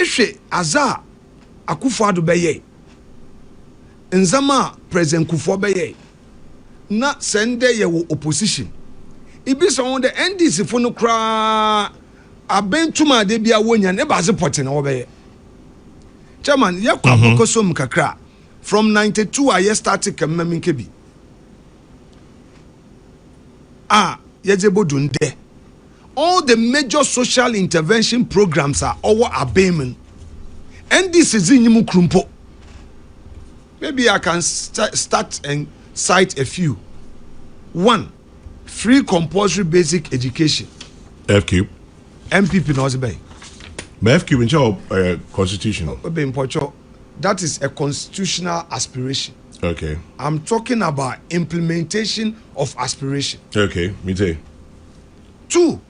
Ishe Aza Akufo-Addo beye. Nzama President Kufuor beye. Na sende ye wo opposition. Ibi so the NDC fo no kra abentuma de bia wonya ne baze pote na wo beye. Chairman, yakwa kosom kakra from 92 I started kemem nkebi. Yezebodunde. All the major social intervention programs are our abatement. And this is in Krumpo. Maybe I can start and cite a few. 1. Free compulsory basic education. FQ. MPP knows bay. FQ in charge constitutional. That is a constitutional aspiration. Okay. I'm talking about implementation of aspiration. Okay, me too. 2.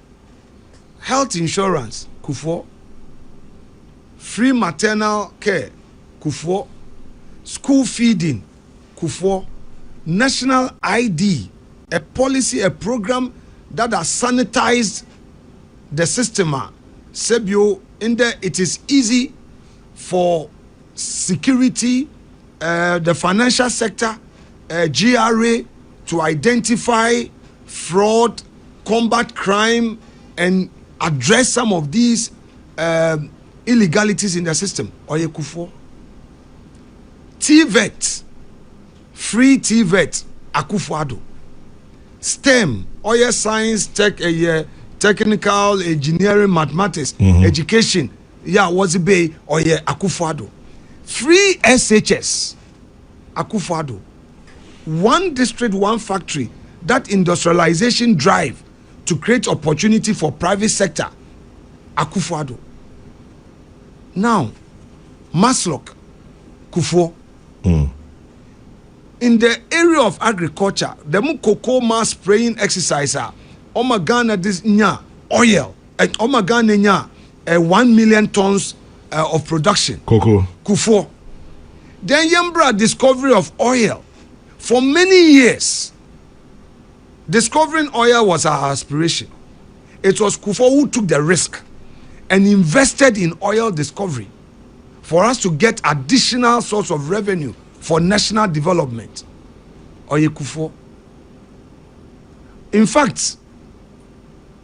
Health insurance, Kufuor. Free maternal care, Kufuor. School feeding, Kufuor. National ID, a policy, a program that has sanitized the system. Sebio, in there, it is easy for security, the financial sector, GRA to identify fraud, combat crime, and address some of these illegalities in the system. Oye Kufuor. TVET, free TVET, Akufo-Addo. STEM, oye science, technical, engineering, mathematics, education. Yeah, what's it be? Oye Akufo-Addo. Free SHS, Akufo-Addo. One district, one factory. That industrialization drive to create opportunity for private sector, Akufo-Addo. Now, Maslock, Kufuor. In the area of agriculture, the cocoa mass spraying exercise, Omagana this nya oil, and Omagana nya 1 million tons of production. Cocoa. Kufuor. Then Yembra discovery of oil. For many years, discovering oil was our aspiration. It was Kufuor who took the risk and invested in oil discovery for us to get additional source of revenue for national development. Oye Kufuor. In fact,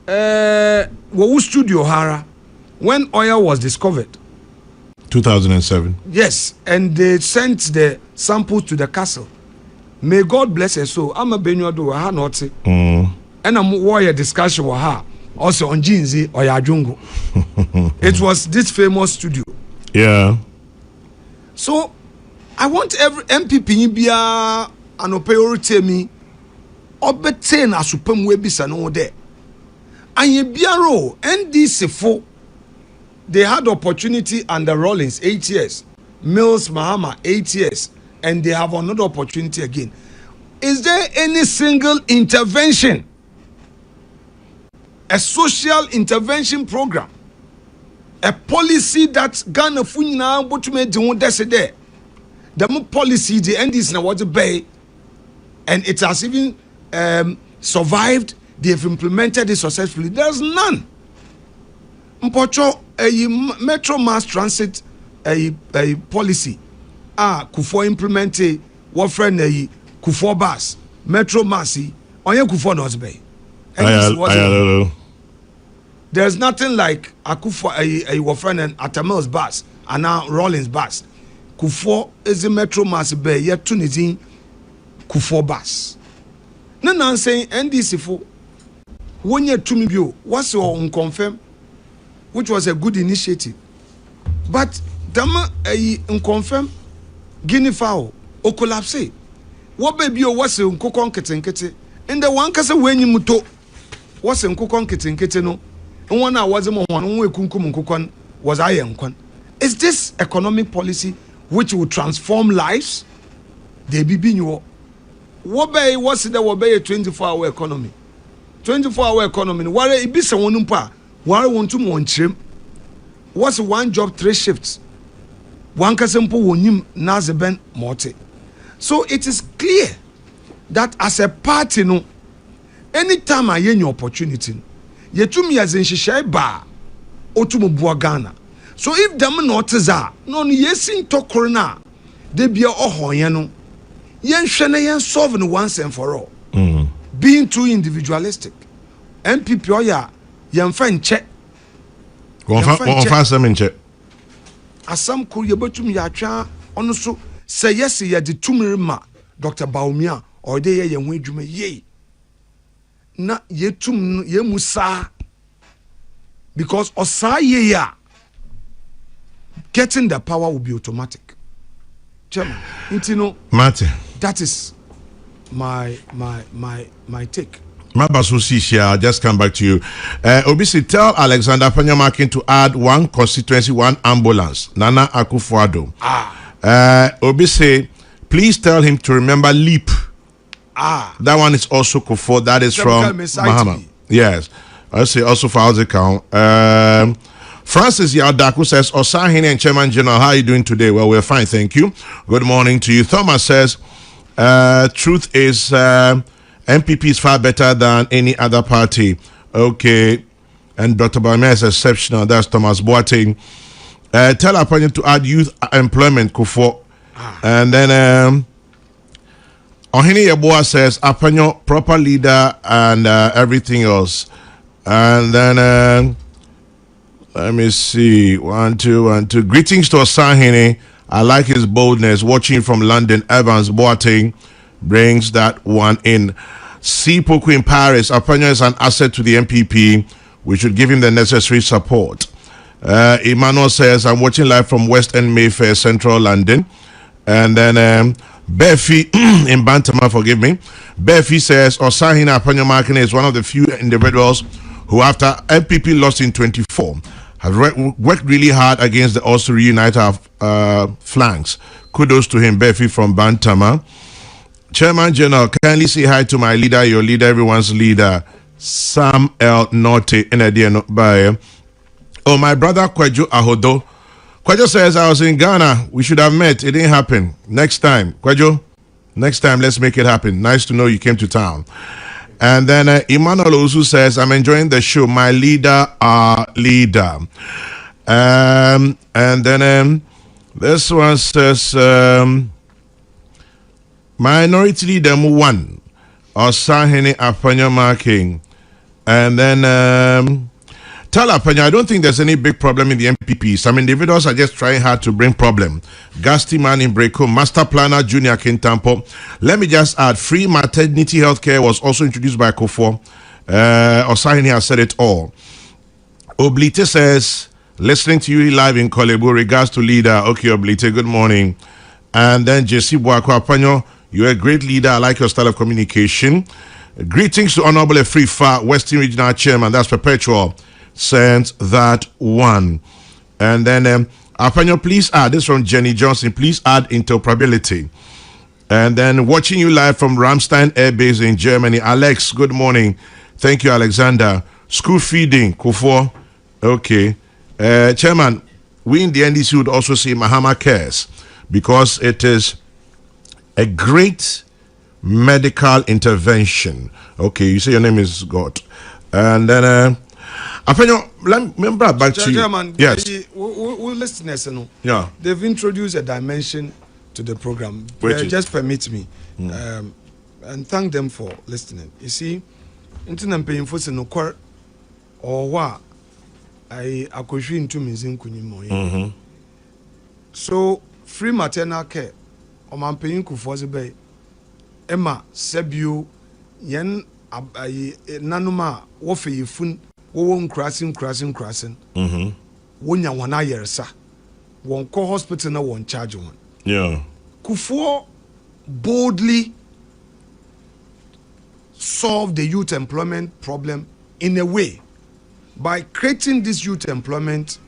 Wowu Studio Hara, when oil was discovered, 2007. Yes, and they sent the samples to the castle. May God bless her soul. I'm a benyodo wa ha not. And I'm warrior discussion wa ha also on Jinzi or Yajungo. It was this famous studio. Yeah. So I want every MPP be an operiority me obetain asupem we bisa no there. And ye biaro NDC for they had opportunity under Rawlings 8 years, Mills Mahama 8 years, and they have another opportunity again. Is there any single intervention, a social intervention program, a policy that Ghana Funina Botume Dion Desede? The more policy the end is now what to pay, and it has even survived. They have implemented it successfully. There's none. Mpocho a metro mass transit a policy. Kufuor implemented what friend a Kufuor bus metro massy on your Kufuor not bay. There's nothing like a Kufuor a friend and Atamil's bus and now Rawlings bus. Kufuor is a metro mass bay yet Tunisian Kufuor bus. No, I'm saying NDC for 1 year to me. What's your unconfirmed? Which was a good initiative. But Dama unconfirmed Guinea fowl or collapse. What baby was in Kokon Ketenkete? In the one case when you muto was in Kokon Ketenkete no. And 1 hour was a one way Kunkum Kokon was I am con. Is this economic policy which will transform lives? They be being you. What bay was it that will be a 24-hour economy? 24-hour economy. Why it be someone pa? Why want to one trim? What's 1 job 3 shifts? One kasempo wonim nazeben morte. So it is clear that as a party, no, anytime I any opportunity, ye to me as in shishay ba, otumu bua Ghana. So if them not za, no yesin to corona, they be a hoyano. Yen shene yen solving once and for all. Being too individualistic. MPP oya yen fan check. On fa some in check. Asam ko yebetum ya atwa ono so say yes ye de tumirima Dr. Baumia or de ye yen ho adwuma ye. Na yetum ye musa because osa ye ya getting the power will be automatic. Chairman, Martin. that is my take. I'll just come back to you. Obisi, tell Alexander Panyamakin to add one constituency, one ambulance. Nana Akufo-Addo. Obisi, please tell him to remember LEAP. That one is also Kufo. That is from Mahama. Yes. I say also for house account. Francis Yadaku says, Osahene and Chairman General, how are you doing today? Well, we're fine, thank you. Good morning to you. Thomas says, truth is, MPP is far better than any other party. Okay. And Dr. Baumia is exceptional. That's Thomas Boateng. Tell Apanya to add youth employment, Kufo. And then, Ohene Yeboah says, Apanya, proper leader and everything else. And then, let me see. 1, 2, 1, 2. Greetings to Osahene. I like his boldness. Watching from London, Evans Boateng brings that one in. C. Poku in Paris. Apanya is an asset to the MPP. We should give him the necessary support. Emmanuel says, I'm watching live from West End Mayfair, Central London. And then Befi in Bantama, forgive me. Befi says, Osahene Apanya Markin is one of the few individuals who, after MPP lost in 24, have worked really hard against the also reunite our flanks. Kudos to him, Befi from Bantama. Chairman General, kindly say hi to my leader, your leader, everyone's leader, Sam L. Norte, by. Oh, my brother Kwejo Ahodo. Kwejo says, I was in Ghana. We should have met. It didn't happen. Next time. Kwejo, next time, let's make it happen. Nice to know you came to town. And then Emmanuel Ozu says, I'm enjoying the show. My leader, our leader. And then this one says, minority leader one, Osahene Apanya Marking. And then tell Apanya, I don't think there's any big problem in the MPP. Some individuals are just trying hard to bring problem. Gasti Man in Breko, Master Planner Junior Kintampo. Let me just add, free maternity health care was also introduced by Kufo. Osahene has said it all. Oblite says, listening to you live in Kolebo, regards to leader. Okay, Oblite, good morning. And then JC Boako Apanya, you're a great leader. I like your style of communication. Greetings to Honorable Efrifa, Western Regional Chairman. That's Perpetual. Sends that one. And then Apanya, please add, this from Jenny Johnson, please add interoperability. And then watching you live from Ramstein Air Base in Germany, Alex, good morning. Thank you, Alexander. School feeding, Kufo. Okay. Chairman, we in the NDC would also say Mahama Cares, because it is a great medical intervention. Okay, you say your name is God. And then Apanya, let me bring back to you. Chairman, yes. We listeners, yeah. They've introduced a dimension to the program. Just permit me, and thank them for listening. You see, internet paying for no quar or what I akoshu into mizin kunimo. So free maternal care, or man paying kufozi bay. Emma Sebio yen nanuma wofe yifun wo crossing. Wonya wana yersa. Won call hospital na won charge one. Yeah. Kufo boldly solve the youth employment problem in a way by creating this youth employment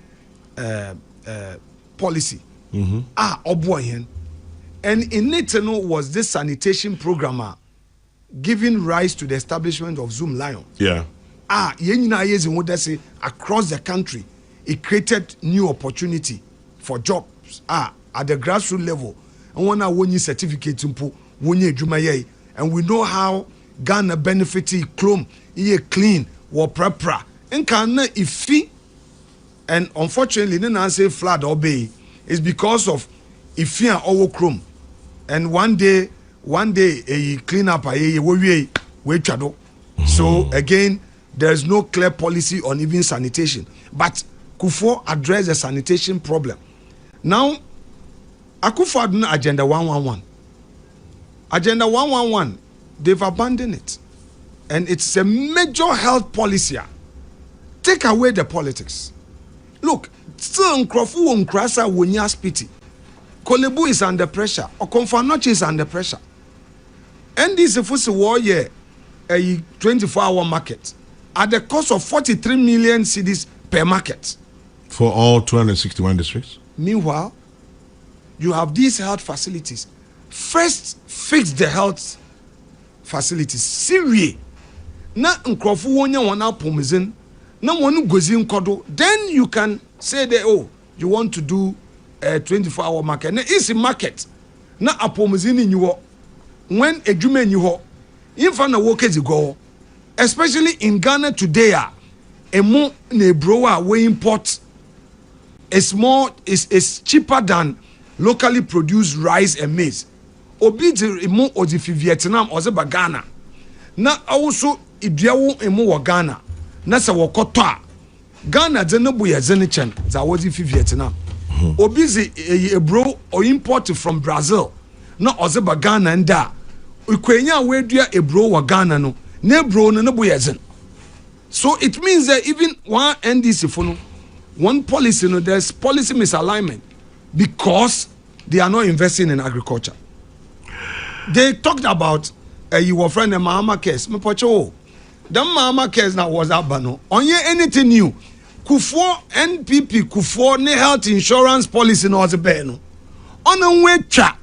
policy. Oboyen. And in it was this sanitation program giving rise to the establishment of Zoom Lion. Yeah. Across the country, it created new opportunity for jobs at the grassroots level. And when you certificate and we know how Ghana benefited clean or prepra. And can if And unfortunately, didn't say flood or bay is because of ifia or chrome. And one day a clean up we chado. So again, there is no clear policy on even sanitation. But Kufuor addressed the sanitation problem. Now, Akufo-Addo Agenda 111. Agenda 111, they've abandoned it. And it's a major health policy. Take away the politics. Look, still Nkrofo Nkrasa Wonya Spiti. Kolebu is under pressure. Okomfanoche is under pressure. And this is war year a 24-hour market at the cost of 43 million cedis per market. For all 261 districts? Meanwhile, you have these health facilities. First, fix the health facilities. Siri. Na Nkrofo Wonya wana pomizin. Na wanu gozi nkodo. Then you can say that, oh, you want to do a 24-hour market. Na isi market. Na apomizin in you. When a jume in you. Infa na workers go. Especially in Ghana today, a more nebroa we import is cheaper than locally produced rice and maize. Obi di mo odi fi Vietnam or ba Ghana. Na also iduawo emo wo Ghana. Na se wokoto a Ghana de no boye zene chen za wodi fi Vietnam. Obi zi ebro or import from Brazil. Na oze ba Ghana nda. Ukwenya we dua ebro wo Ghana no. Na ebro no boye zen. So it means that even one NDC for no one policy, no, there's policy misalignment because they are not investing in agriculture. They talked about your friend the Mahama case. Me pocho, the Mahama case now was abano. On ye anything new? Kufuor NPP Kufuor ne health insurance policy no was a no. On a wecha,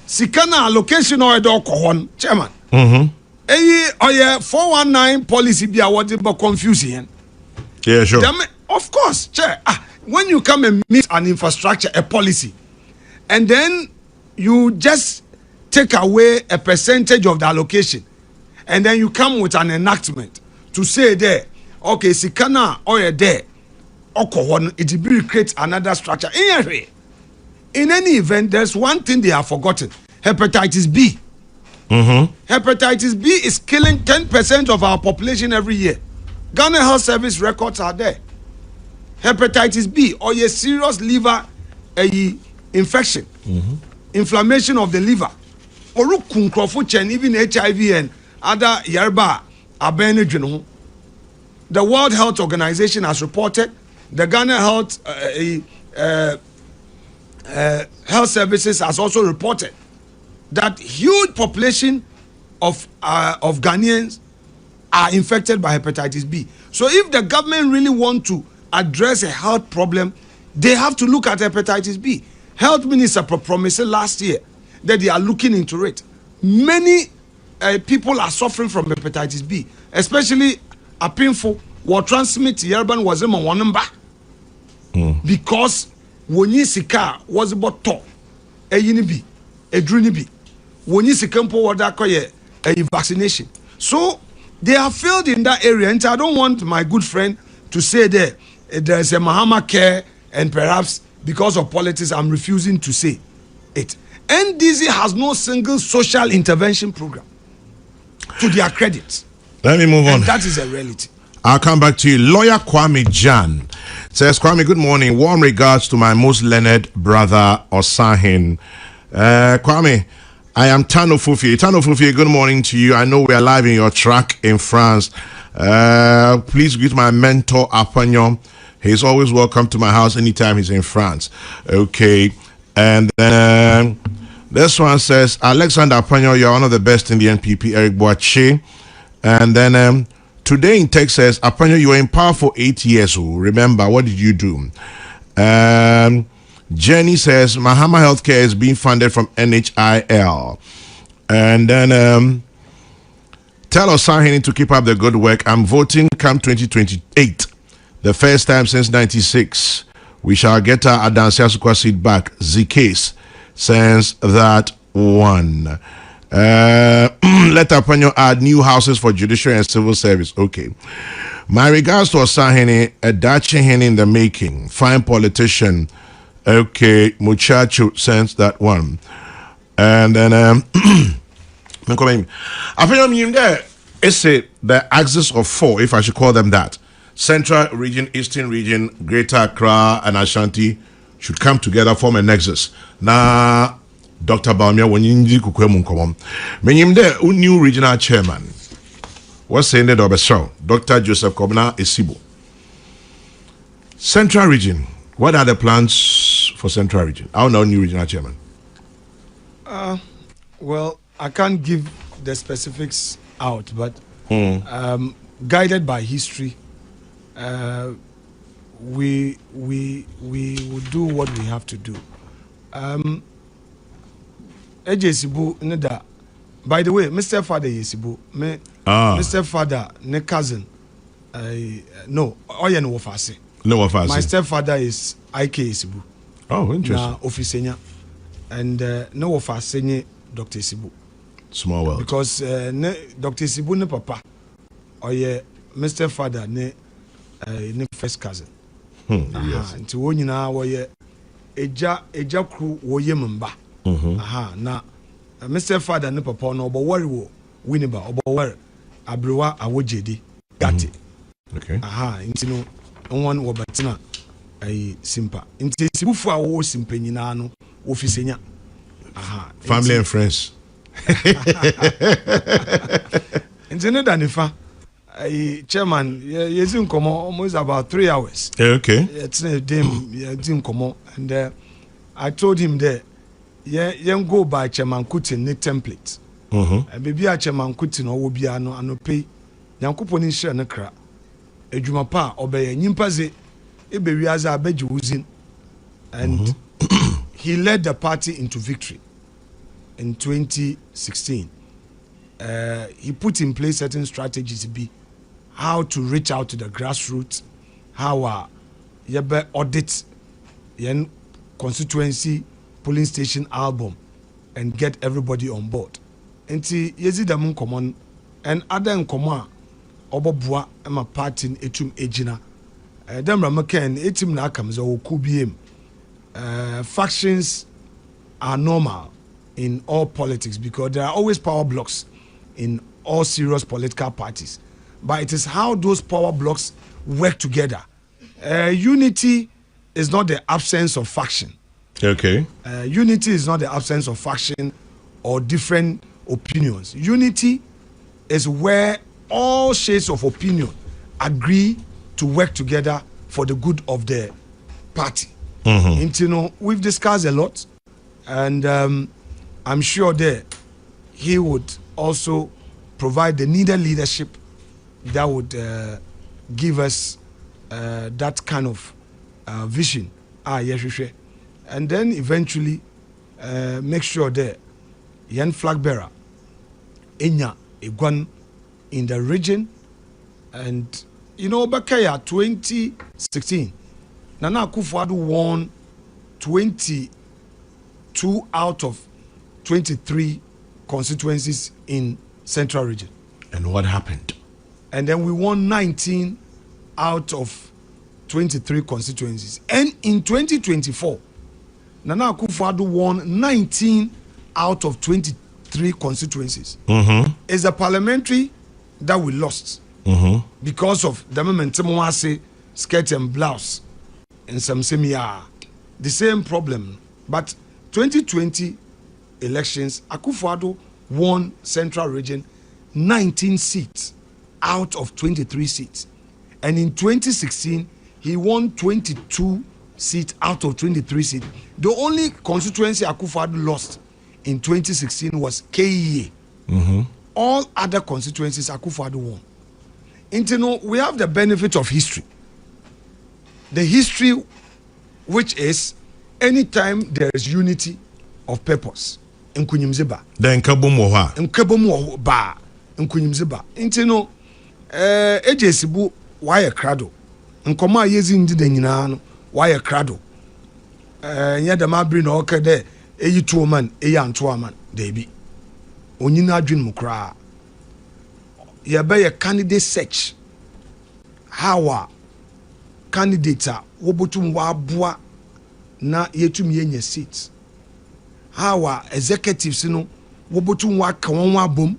sikana allocation or a dog kohon chairman. Or ye 419 policy be awarded but confusing. Yeah, sure. Of course, chair. When you come and meet an infrastructure, a policy, and then you just take away a percentage of the allocation, and then you come with an enactment to say there, okay, sikana or there, it will create another structure. In any event, there's one thing they have forgotten: hepatitis B. Hepatitis B is killing 10% of our population every year. Ghana Health Service records are there. Hepatitis B or a serious liver infection, inflammation of the liver, or even HIV and other yerba abenedrino. The World Health Organization has reported. The Ghana Health Services has also reported that huge population of Ghanaians are infected by hepatitis B. So if the government really want to address a health problem, they have to look at hepatitis B. Health Minister promised last year that they are looking into it. Many people are suffering from hepatitis B, especially a painful or transmit Yerban was a one number because when you sika was about to a yinibi, a drunibi, when you sikampo wada koye a vaccination. So they have failed in that area, and I don't want my good friend to say there's a Mahama care, and perhaps because of politics, I'm refusing to say it. NDC has no single social intervention program to their credit. Let me move on. And that is a reality. I'll come back to you. Lawyer Kwame Jan says, Kwame, good morning. Warm regards to my most learned brother, Osahene. Kwame, I am Tano Fufi. Tano Fufi, good morning to you. I know we are live in your track in France. Please greet my mentor, Apanyo. He's always welcome to my house anytime he's in France. Okay. And then this one says, Alexander Apanyo, you're one of the best in the NPP, Eric Boache. And then today in Texas, Apanyo, you were in power for 8 years. Remember, what did you do? Jenny says, Mahama Healthcare is being funded from NHIL. And then tell Osahene to keep up the good work. I'm voting come 2028. The first time since 96. We shall get our Adansi Asukwa seat back. Z-case since that one. Let Apanyo add new houses for judiciary and civil service. Okay. My regards to Osahene, a Dutch hen in the making, fine politician. Okay, muchacho sends that one. And then, I think it's the axis of four, if I should call them that. Central region, Eastern region, Greater Accra, and Ashanti should come together, form a nexus. Now, Dr. Baumia, when you need to come on, new regional chairman. What's saying that over show? Dr. Joseph Kobna Isibo. Central region. What are the plans for Central region? How now new regional chairman? Well, I can't give the specifics out, but guided by history, we will do what we have to do. By the way, Mr. Father Yesibu, Mr. Father, ne cousin, no, Oyen Wofase. No, Wofase. My stepfather is IK Yesibu. Oh, interesting. Na officenia, and no Wofase Dr. Yesibu. Small world. Because Dr. Yesibu ne papa, oye Mr. Father ne first cousin. Yes. Nti wo nyina wo ye eja kru wo ye mba. Na Mr. Father ne papa no obo worry wo winiba obo worry abrewa awojedi gati. Okay. Nti no won wo batina simpa. Nti sibufu a wo simpa nyina no ofisenya. Family and friends. Nti no danifa chairman yezin komo almost about 3 hours. Okay. It's a dim yezin komo, and I told him that you go by Chairman Kuti ne template. And baby a Chairman Kuti no will be ano pay. Yankupon in share nekra. Ejuma pa obey nyimpaze ebe wiaza abeji wuzin. And he led the party into victory in 2016. He put in place certain strategies to be how to reach out to the grassroots, how yebe audit yen constituency polling station album and get everybody on board. Enti yezi damun common and other in common obobua ema party etum ejina. Dem ramaken etim na akam o kubiem. Factions are normal in all politics because there are always power blocks in all serious political parties. But it is how those power blocks work together. Unity is not the absence of faction. Okay. Unity is not the absence of faction or different opinions. Unity is where all shades of opinion agree to work together for the good of the party. And, you know, we've discussed a lot, and I'm sure that he would also provide the needed leadership that would give us that kind of vision. And then eventually make sure that young flag bearer Enya Igwan in the region. And you know, Bakaya 2016, Nana Akufo-Addo won 22 out of 23 constituencies in Central region. And what happened? And then we won 19 out of 23 constituencies. And in 2024, Nana Akufo-Addo won 19 out of 23 constituencies. It's a parliamentary that we lost because of the momentum skirt and blouse and some semiar. The same problem. But 2020 elections, Akufo-Addo won Central region 19 seats out of 23 seats. And in 2016, he won 22 seats out of 23 seats. The only constituency Akufo-Addo lost in 2016 was KEA. All other constituencies Akufo-Addo won. And you know, we have the benefit of history. The history, which is anytime there is unity of purpose, Nkunyimziba. Then Kabumwa. Nkabumwa Nkunyimziba. And you know, Ejesibu why krado. Nkoma yezi ndi de nyina no why krado. Nya da mabri na okede eyi tuo man eyi anto man debi. Onyina adwin mu kra. Ye be ye candidate search how candidates are wobotum wabua na yetum yenye seats. How executives no wobotum waka won wabom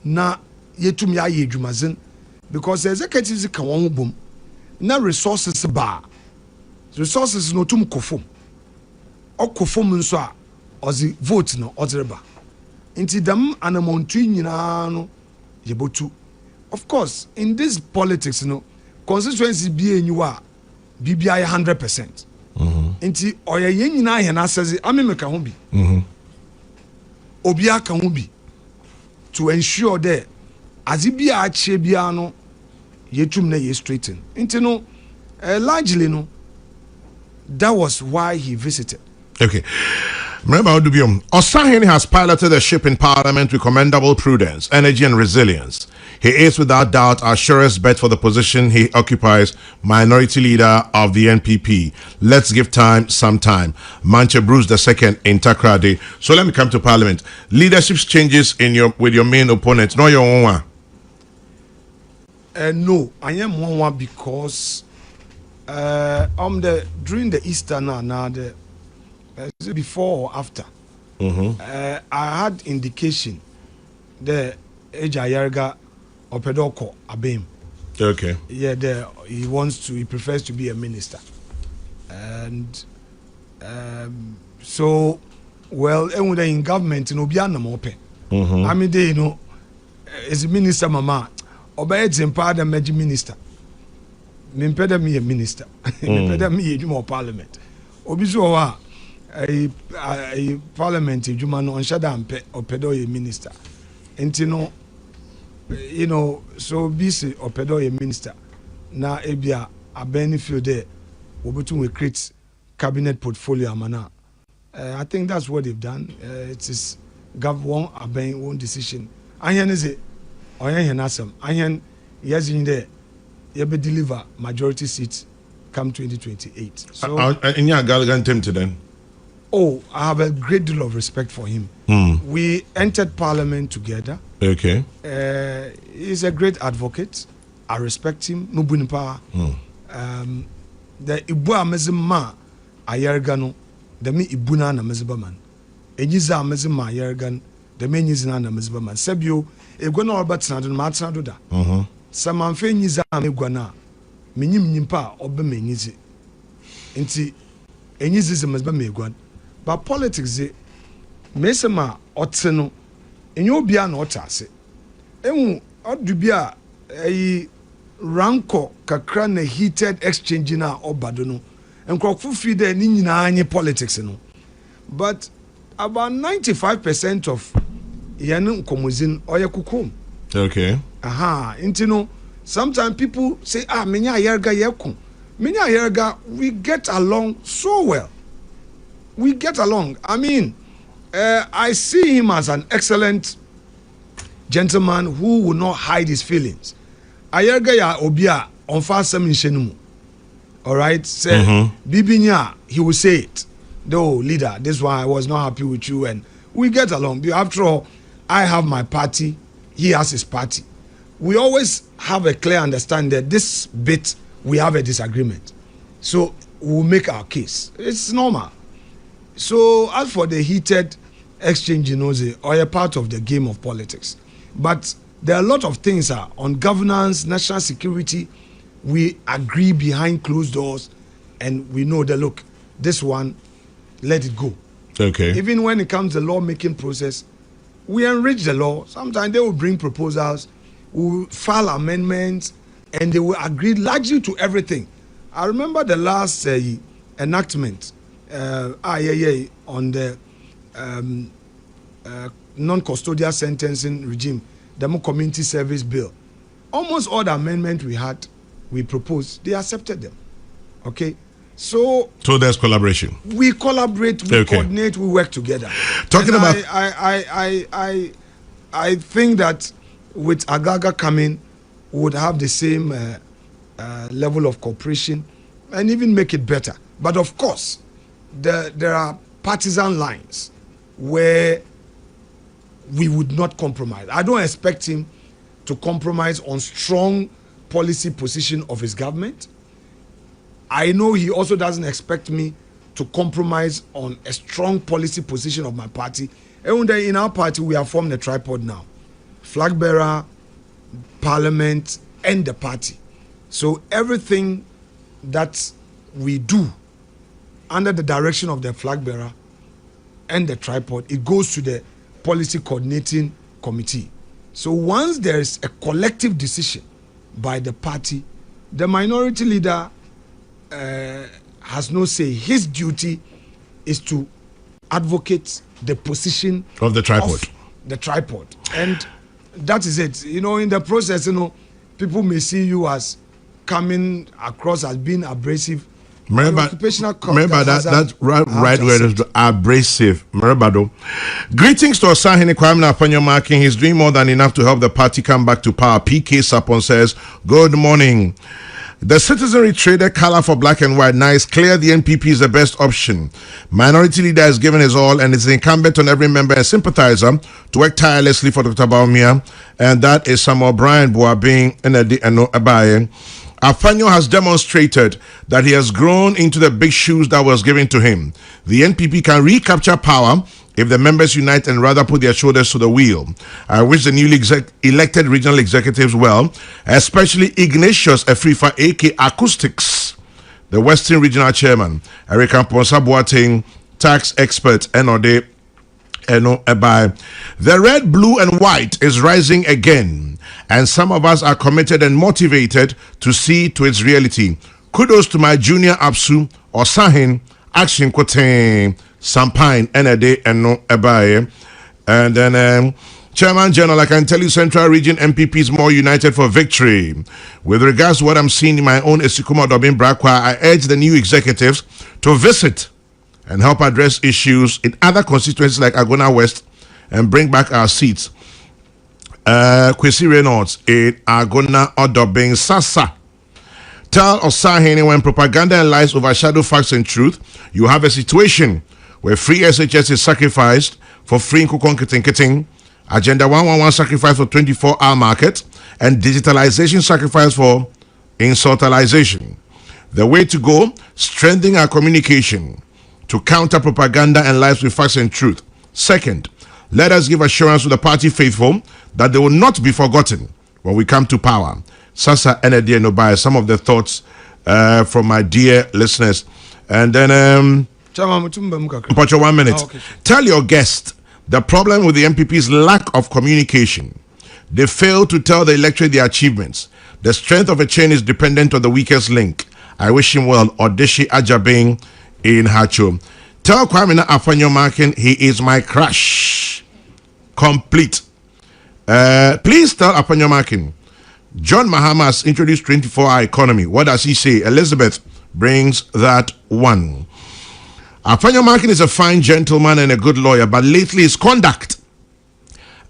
na yetum ya yedwumazen because executives ka won bom na resources resources no tum kofom okofom nso a ozi vote no ozreba inti dam anamontu nyina no yebotu. Of course in this politics no constituency bi enyiwa bibia 100%. Inti oye yen nyina he na asese amemeka ho bi obi aka ho bi to ensure that azibia ache bia no yetum na ye straighten. Inti no largely no that was why he visited. Okay. Remember, Osahene has piloted the ship in Parliament with commendable prudence, energy, and resilience. He is without doubt our surest bet for the position he occupies, minority leader of the NPP. Let's give time some time. Manche Bruce II in Takrady. So let me come to Parliament. Leadership changes with your main opponent. No, your own one. No, I am one because during the Easter now before or after, I had indication the Ejayarga Opedoko Abem. Okay. Yeah, he prefers to be a minister, and so in government Obiana Mope. I mean, they as a minister, Mama, Obey Part the Major Minister. Mimpeda me a minister, mimpeda me a more parliament. Obizuwa a parliament juma no onshada opedo a minister. Entino, so busy opedo a minister. Na ebia a benefit there. Obutu we create cabinet portfolio amana. I think that's what they've done. It is one decision. Anyan is it? Oyan henasem. Anyan yes in there. You be deliver majority seats come 2028. So, and yeah, Galgan Tim to then. Oh, I have a great deal of respect for him. We entered Parliament together. Okay. He's a great advocate. I respect him. No bunimpa. The Ibua Mezima Ayergano, the me Ibuna na Mezibaman. Ejiza Mezima Ayergan, the men is na Mezibaman. Sebio, Egona Albert Snadon Martin Duda. Samanfe nyiza amegwana menyim nyimpa obe menyizi nti enyizi se mesba megwan but politics mesema otse enye obia na otase enwu odubia ranko kakra na heated exchange na obado no enkrofo fi de ni nyina anye politics no but about 95% of yan komozin oyekukum. Okay. Sometimes people say, Minya Yerga Yeku. Minya Yerga, we get along so well. We get along. I mean, I see him as an excellent gentleman who will not hide his feelings. Ayerga ya obia on fast seminshenu. All right, say Bibinya, he will say it. Though leader, this one I was not happy with you, and we get along. After all, I have my party. He has his party. We always have a clear understanding that this bit we have a disagreement. So we'll make our case. It's normal. So as for the heated exchange, or a part of the game of politics. But there are a lot of things on governance, national security. We agree behind closed doors and we know that, look, this one, let it go. Okay. Even when it comes to the lawmaking process, we enrich the law. Sometimes they will bring proposals, will file amendments, and they will agree largely to everything. I remember the last enactment on the non-custodial sentencing regime, the community service bill. Almost all the amendments we proposed, they accepted them. Okay. So there's collaboration. We collaborate, we coordinate, we work together. Talking about, I think that with Agaga coming, we would have the same level of cooperation and even make it better. But of course, there are partisan lines where we would not compromise. I don't expect him to compromise on strong policy position of his government. I know he also doesn't expect me to compromise on a strong policy position of my party. And in our party, we have formed a tripod now. Flag bearer, parliament, and the party. So everything that we do under the direction of the flag bearer and the tripod, it goes to the policy coordinating committee. So once there is a collective decision by the party, the minority leader has no say. His duty is to advocate the position of the tripod. And that is it. You know, in the process, you know, people may see you as coming across as being abrasive. Remember that right word is abrasive. Remember, greetings to Osahene Kwame Afanyo marking. He's doing more than enough to help the party come back to power. PK Sapon says, good morning. The citizenry traded color for black and white. Now it's clear the NPP is the best option. Minority leader has given his all, and it's incumbent on every member and sympathizer to work tirelessly for Dr. Baumia, and that is Samuel Brian Boabing and Abaye. Afanyo has demonstrated that he has grown into the big shoes that was given to him. The NPP can recapture power if the members unite and rather put their shoulders to the wheel. I wish the newly elected regional executives well, especially Ignatius Efrifa, AK Acoustics, the Western Regional Chairman, Erika Ponsa Boateng, tax expert, Enode Eno Ebai. The red, blue, and white is rising again, and some of us are committed and motivated to see to its reality. Kudos to my junior Absu, Osahene, Action Kote, Sampine, Enede, Eno Ebai. And then Chairman General, I can tell you Central Region MPP is more united for victory. With regards to what I'm seeing in my own Esikuma Dobin Brakwa, I urge the new executives to visit and help address issues in other constituencies like Agona West and bring back our seats. Kwesi Reynolds in Agona Odobing Sasa. Tell Osahene when propaganda and lies overshadow facts and truth, you have a situation where free SHS is sacrificed for free Nkukon Kiting, Agenda 111 sacrifice for 24-hour market, and digitalization sacrifice for insultalization. The way to go, strengthening our communication to counter propaganda and lies with facts and truth. Second, let us give assurance to the party faithful that they will not be forgotten when we come to power. Sasa Enedi Nobai, some of the thoughts from my dear listeners. And then, 1 minute. Okay. Tell your guest the problem with the MPP is lack of communication. They fail to tell the electorate their achievements. The strength of a chain is dependent on the weakest link. I wish him well. Odeshi Ajabing in Hacho. Tell Kwame Afanyo Markin he is my crush. Complete. Please tell Afanyo Markin. John Mahama has introduced 24-hour economy. What does he say? Elizabeth brings that one. Afanyo Markin is a fine gentleman and a good lawyer, but lately his conduct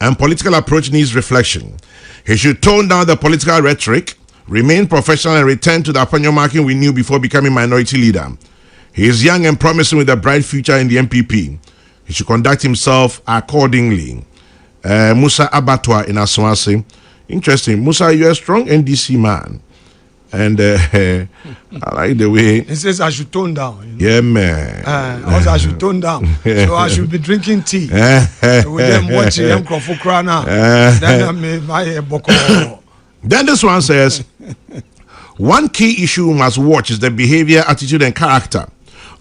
and political approach needs reflection. He should tone down the political rhetoric, remain professional, and return to the Afanyo Markin we knew before becoming minority leader. He is young and promising with a bright future in the MPP. He should conduct himself accordingly. Musa Abatwa in Aswasi. Interesting. Musa, you're a strong NDC man. And I like the way he says I should tone down. You know? Yeah, man. Also, I should tone down. So I should be drinking tea with them watching them Krofokrana. Then this one says, one key issue we must watch is the behavior, attitude, and character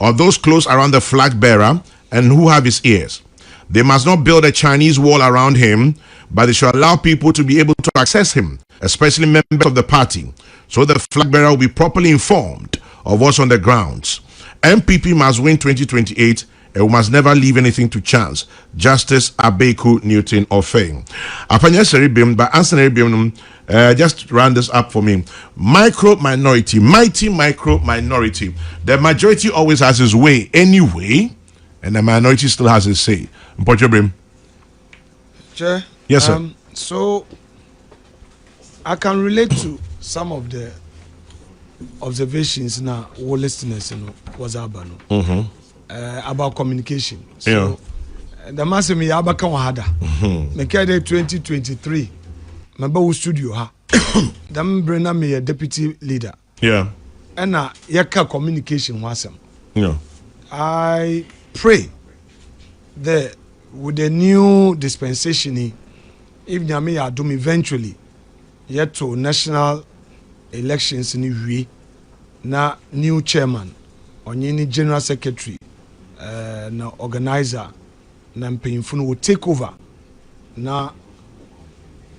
of those close around the flag bearer and who have his ears. They must not build a Chinese wall around him, but they should allow people to be able to access him, especially members of the party, so the flag bearer will be properly informed of what's on the grounds. MPP must win 2028 and we must never leave anything to chance. Justice Abeku Newton Ofeng. Apanya Seribim, but answer Seribim, just round this up for me. Micro minority, mighty micro minority. The majority always has his way anyway, and the minority still has his say. Mpotjobrim. Chair. Yes, sir. So I can relate to some of the observations now, all listeners, was about communication. So the massive me abaka wahada. Make 2023. Remember we studio ha. Them bring me a deputy leader. Yeah. And yaka communication wasem. Yeah. I pray that with the new dispensation, if Nyame adum eventually yet to national elections in we na new chairman or any general secretary na organizer na mpanyinfo will take over na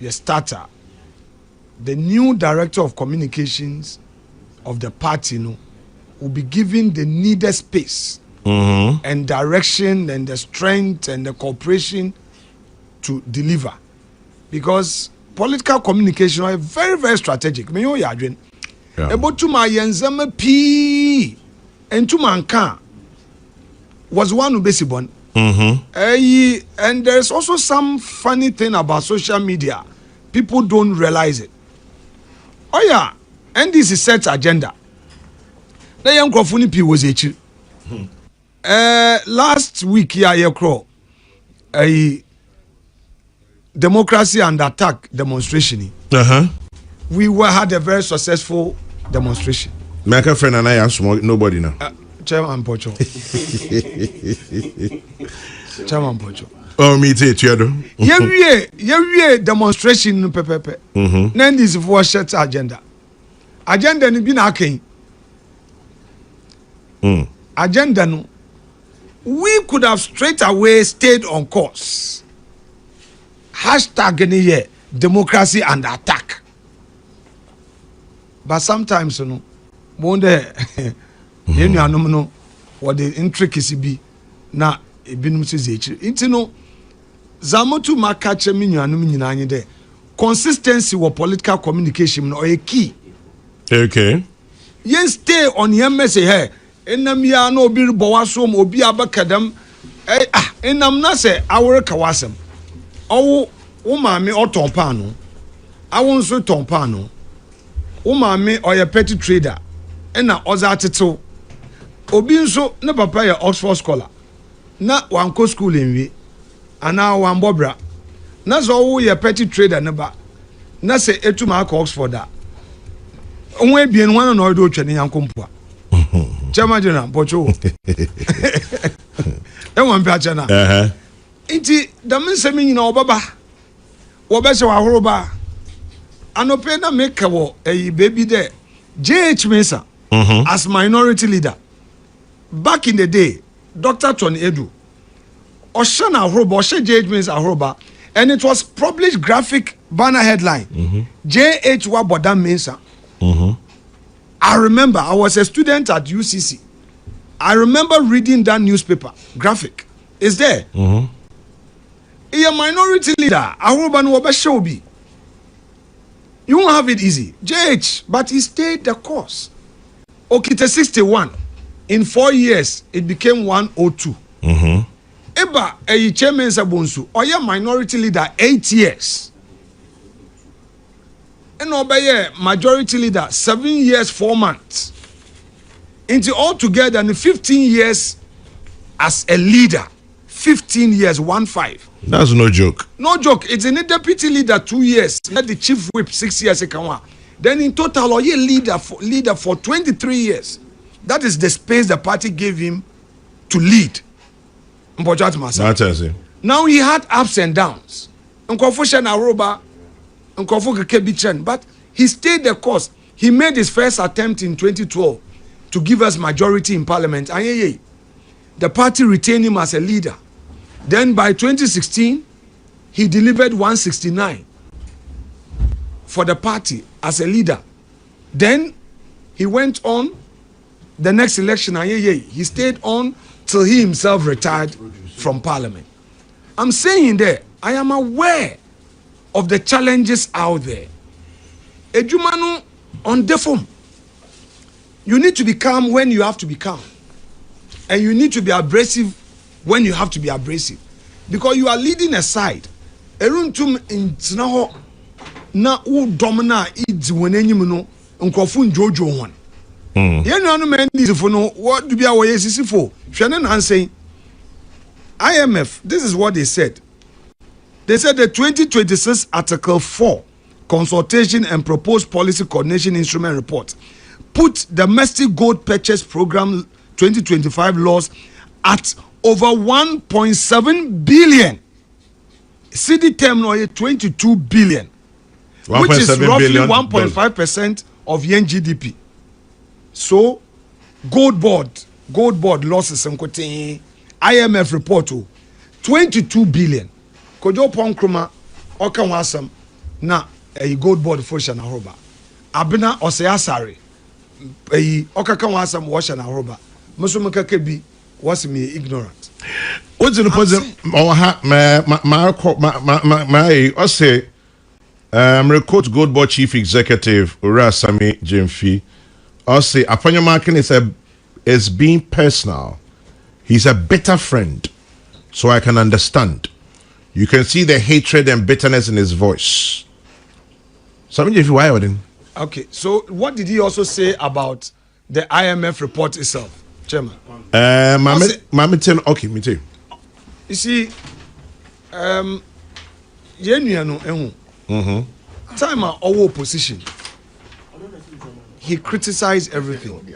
the starter the new director of communications of the party will be given the needed space and direction and the strength and the cooperation to deliver, because political communication are very, very strategic. Me yo yadwen. About to my yenzama p and to manka was one who basically and there's also some funny thing about social media. People don't realize it. Oh yeah, and this is set agenda. The young Krofuni P was a last week here a democracy and attack demonstration. We had a very successful demonstration. My friend and I asked nobody now. Chairman Pocho. Chairman Pocho. Oh, me too, Chiedo. Yeah, demonstration no pepepe. Then this for shirt agenda. Agenda ni bi na aken. Agenda no. We could have straight away stayed on course. Hashtag ni here, democracy and attack. But sometimes you know, wonder you know what the intricacy be na ebinum se zechi. It no zamotu makache minyu anum nyina anye de consistency with political communication no a key. Okay. Yes, stay on your message here. Enam ya no obi bowasom obi abakadam enam na se awore kawasem owo wo maame oton pan no awon so ton pan no wo maame oye petty trader ena oza tetew obi nso ne papa ye Oxford scholar na wanko school enwi ana wan bobra na so wo ye petty trader ne ba na se etuma aka Oxford a onwe ebien wan na odo twene yankompoa Chama jena pocho. Ewan pia chana. Inti damin semi nyina obaba. Wobese wa horoba. Anope na make wo baby there. JH Mensah as minority leader. Back in the day, Dr. Tony Edu Oshana horoba, Oshe JH Mensah horoba, and it was published graphic banner headline. JH wa boda Mensah. I remember I was a student at UCC. I remember reading that newspaper graphic. It's there. He a minority leader. You won't have it easy. JH, but he stayed the course. Okite 61. In 4 years, it became 102. Eba, a chairman Sabonsu, or your minority leader 8 years. And obey majority leader 7 years 4 months. Into altogether in 15 years as a leader. 15 years 15. That's no joke. No joke. It's in a deputy leader 2 years. The chief whip 6 years. Then in total, a leader for 23 years. That is the space the party gave him to lead. Now he had ups and downs. But he stayed the course. He made his first attempt in 2012 to give us majority in parliament. And the party retained him as a leader. Then by 2016, he delivered 169 for the party as a leader. Then he went on the next election. And he stayed on till he himself retired from parliament. I'm saying there, I am aware of the challenges out there. Ejumanu on defom. You need to be calm when you have to be calm. And you need to be abrasive when you have to be abrasive. Because you are leading a side. Eruntum intinaho na u domina idzi wenenyimu no nkrofu njojo hon. Yenu anu men dizifo no what do be awoye sisifo. Hwene nan saying IMF, this is what they said. They said the 2026 Article 4 consultation and proposed policy coordination instrument report put domestic gold purchase program 2025 loss at over 1.7 billion. CD term now 22 billion, which is roughly 1.5% of yen GDP. So, gold board losses and IMF report 22 billion. Kojo Ponkroma Oka Wasam na a gold board for Shana Roba. Abena Osahene a Oka Wasam Washana Roba. Musumaka Kebi was me ignorant. What's the position? I say, record Gold Board Chief Executive Sammy Gyamfi. I say, upon your marking is being personal. He's a better friend, so I can understand. You can see the hatred and bitterness in his voice. Sammy Gyamfi, why are you? Okay, so what did he also say about the IMF report itself, Chairman? Okay, me too. You see, time our opposition, he criticized everything.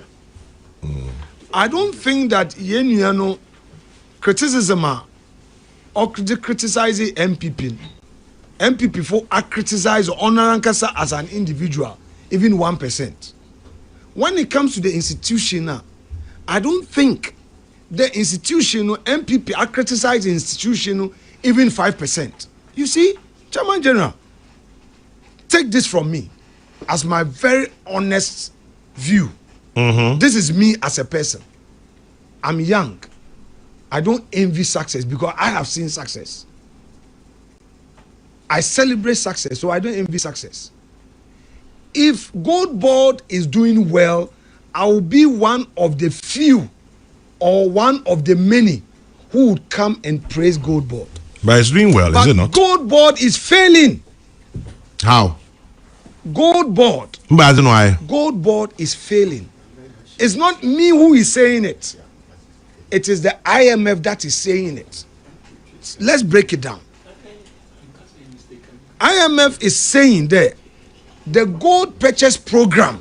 I don't think that Yenuano criticism or criticizing MPP for criticize Onaranka as an individual, even 1%. When it comes to the institution, I don't think the institution MPP are criticizing institution even 5%. You see, Chairman General, take this from me as my very honest view. This is me as a person. I'm young. I don't envy success because I have seen success. I celebrate success, so I don't envy success. If Gold Board is doing well, I will be one of the few or one of the many who would come and praise Gold Board. But it's doing well, is it not? Gold Board is failing. How? Gold Board. But I don't know why. Gold Board is failing. It's not me who is saying it. It is the IMF that is saying it. Let's break it down. IMF is saying that the gold purchase program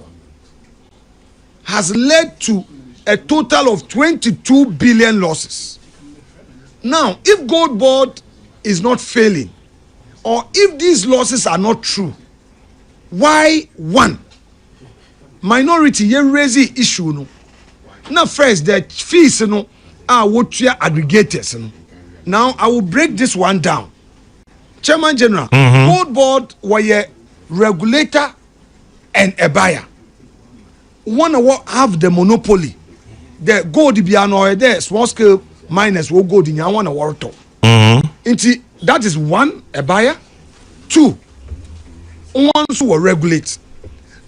has led to a total of 22 billion losses. Now, if Gold Board is not failing, or if these losses are not true, why one minority ye raise the issue no? Now first the fees no are what you aggregators no. Now I will break this one down. Chairman General, Gold Board were a regulator and a buyer. One have the monopoly. The gold biano there small scale miners will go in one water. That is one, a buyer. Two, one who will regulate.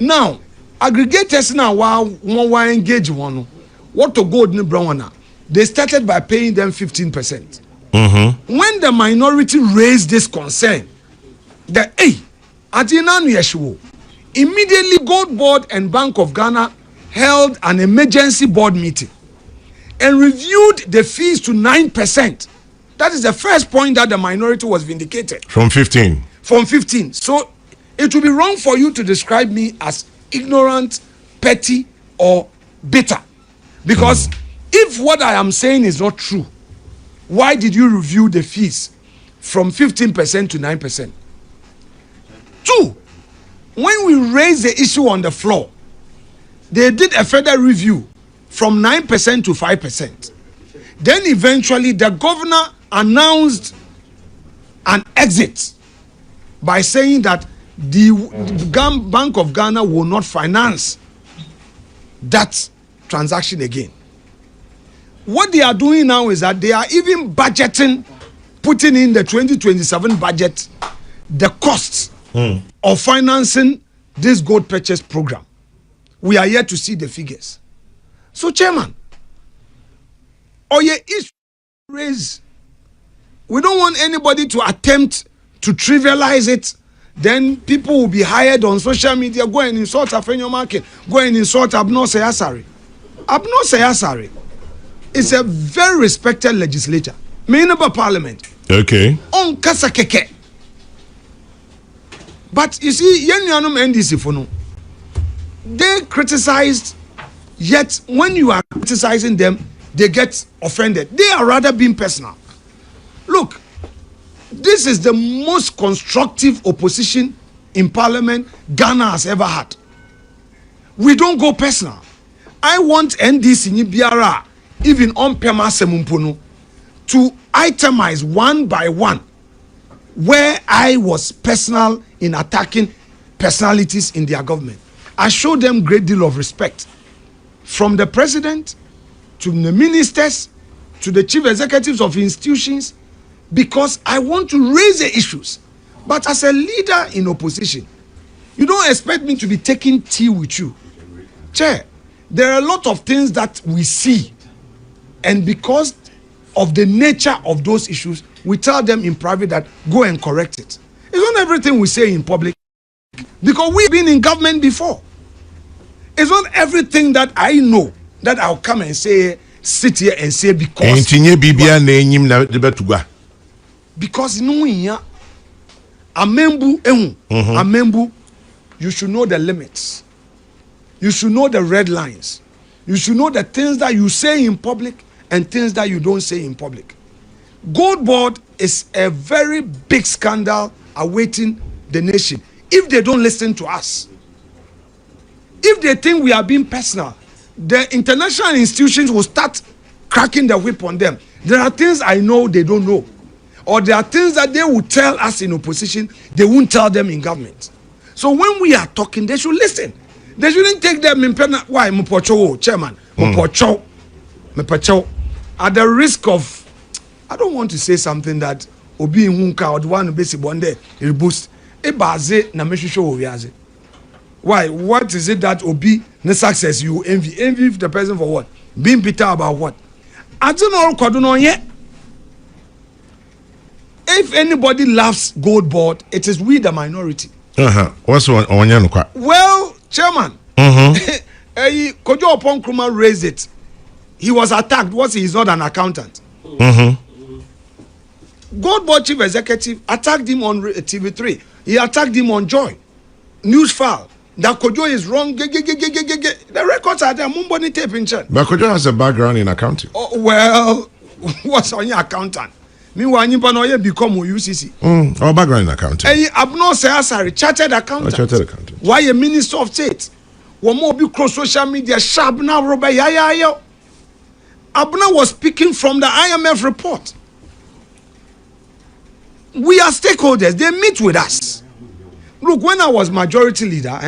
Now, aggregators now while engage one. What to gold in brown? They started by paying them 15%. When the minority raised this concern, that immediately Gold Board and Bank of Ghana held an emergency board meeting and reviewed the fees to 9%. That is the first point that the minority was vindicated. From 15. From 15. So it would be wrong for you to describe me as ignorant, petty, or bitter. Because if what I am saying is not true, why did you review the fees from 15% to 9%? Two, when we raised the issue on the floor, they did a further review from 9% to 5%. Then eventually the governor announced an exit by saying that the Bank of Ghana will not finance that transaction again. What they are doing now is that they are even budgeting, putting in the 2027 budget, the costs of financing this gold purchase program. We are yet to see the figures. So, Chairman, issue raise. We don't want anybody to attempt to trivialize it. Then people will be hired on social media, go and insult Afenyo Market, go and insult Abno Sayasari. Abno Sayasari is a very respected legislator, member of parliament. Okay. On Kasa Keke. But you see, Yenyanum NDC for no, they criticized, yet when you are criticizing them, they get offended. They are rather being personal. Look, this is the most constructive opposition in parliament Ghana has ever had. We don't go personal. I want NDC Nibiara, even on Pema Semumpono, to itemize one by one where I was personal in attacking personalities in their government. I showed them great deal of respect, from the president to the ministers to the chief executives of institutions, because I want to raise the issues. But as a leader in opposition, you don't expect me to be taking tea with you. Chair, there are a lot of things that we see, and because of the nature of those issues, we tell them in private that go and correct it. It's not everything we say in public, because we've been in government before. It's not everything that I know that I'll come and say, sit here and say because no here, amembu, you should know the limits. You should know the red lines. You should know the things that you say in public and things that you don't say in public. Gold Board is a very big scandal awaiting the nation if they don't listen to us. If they think we are being personal, the international institutions will start cracking the whip on them. There are things I know they don't know, or there are things that they will tell us in opposition, they won't tell them in government. So when we are talking, they should listen. They shouldn't take them in penalty. Why, Mupocho, Chairman? Mupocho, at the risk of, I don't want to say something that Obi Hunka or the one who basically one day it boost. Ebaze na meshisho obiaze. Why? What is it that Obi ne success you envy? Envy the person for what? Being bitter about what? I don't know. Koduno yet. If anybody loves Gold Board, it is we the minority. What's one on? Well, Chairman, Kojo Opon Nkrumah raised it. He was attacked. He's not an accountant. Gold Board chief executive attacked him on TV3. He attacked him on Joy News File. That Kojo is wrong. The records are there. Mumboni tape in chat. But Kojo has a background in accounting. Oh, well, what's on your accountant? Meanwhile, you become UCC. Our background in accounting. Abno Sayasari, chartered accountant. Chartered accountant. Why a minister of state? One more be cross social media sharp now, Robert Yaya. Abna was speaking from the IMF report. We are stakeholders. They meet with us. Look, when I was majority leader,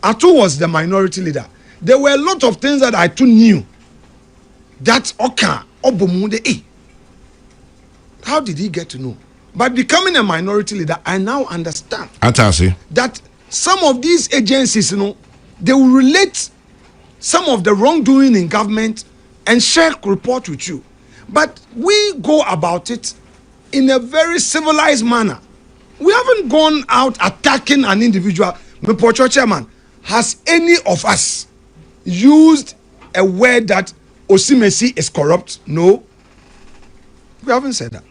Atu was the minority leader. There were a lot of things that I too knew. That how did he get to know? By becoming a minority leader, I now understand that some of these agencies, they will relate some of the wrongdoing in government and share report with you. But we go about it in a very civilized manner. We haven't gone out attacking an individual. Mr. Chairman, has any of us used a word that Osimesi is corrupt? No. We haven't said that.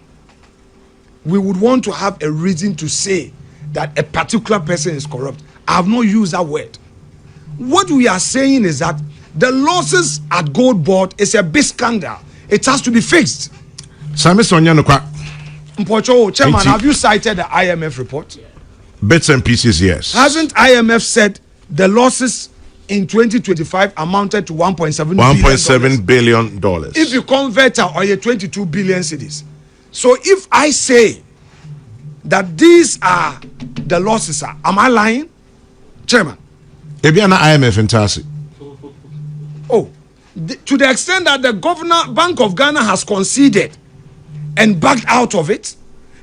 We would want to have a reason to say that a particular person is corrupt. I have not used that word. What we are saying is that the losses at Gold Board is a big scandal. It has to be fixed. Sammy Mpocho, Chairman, have you cited the IMF report? Bits and pieces, yes. Hasn't IMF said the losses in 2025 amounted to $1.7 billion? If you convert or your 22 billion cedis. So if I say that these are the losses, am I lying? Chairman. IMF in Tasi. Oh, to the extent that the Bank of Ghana has conceded and backed out of it.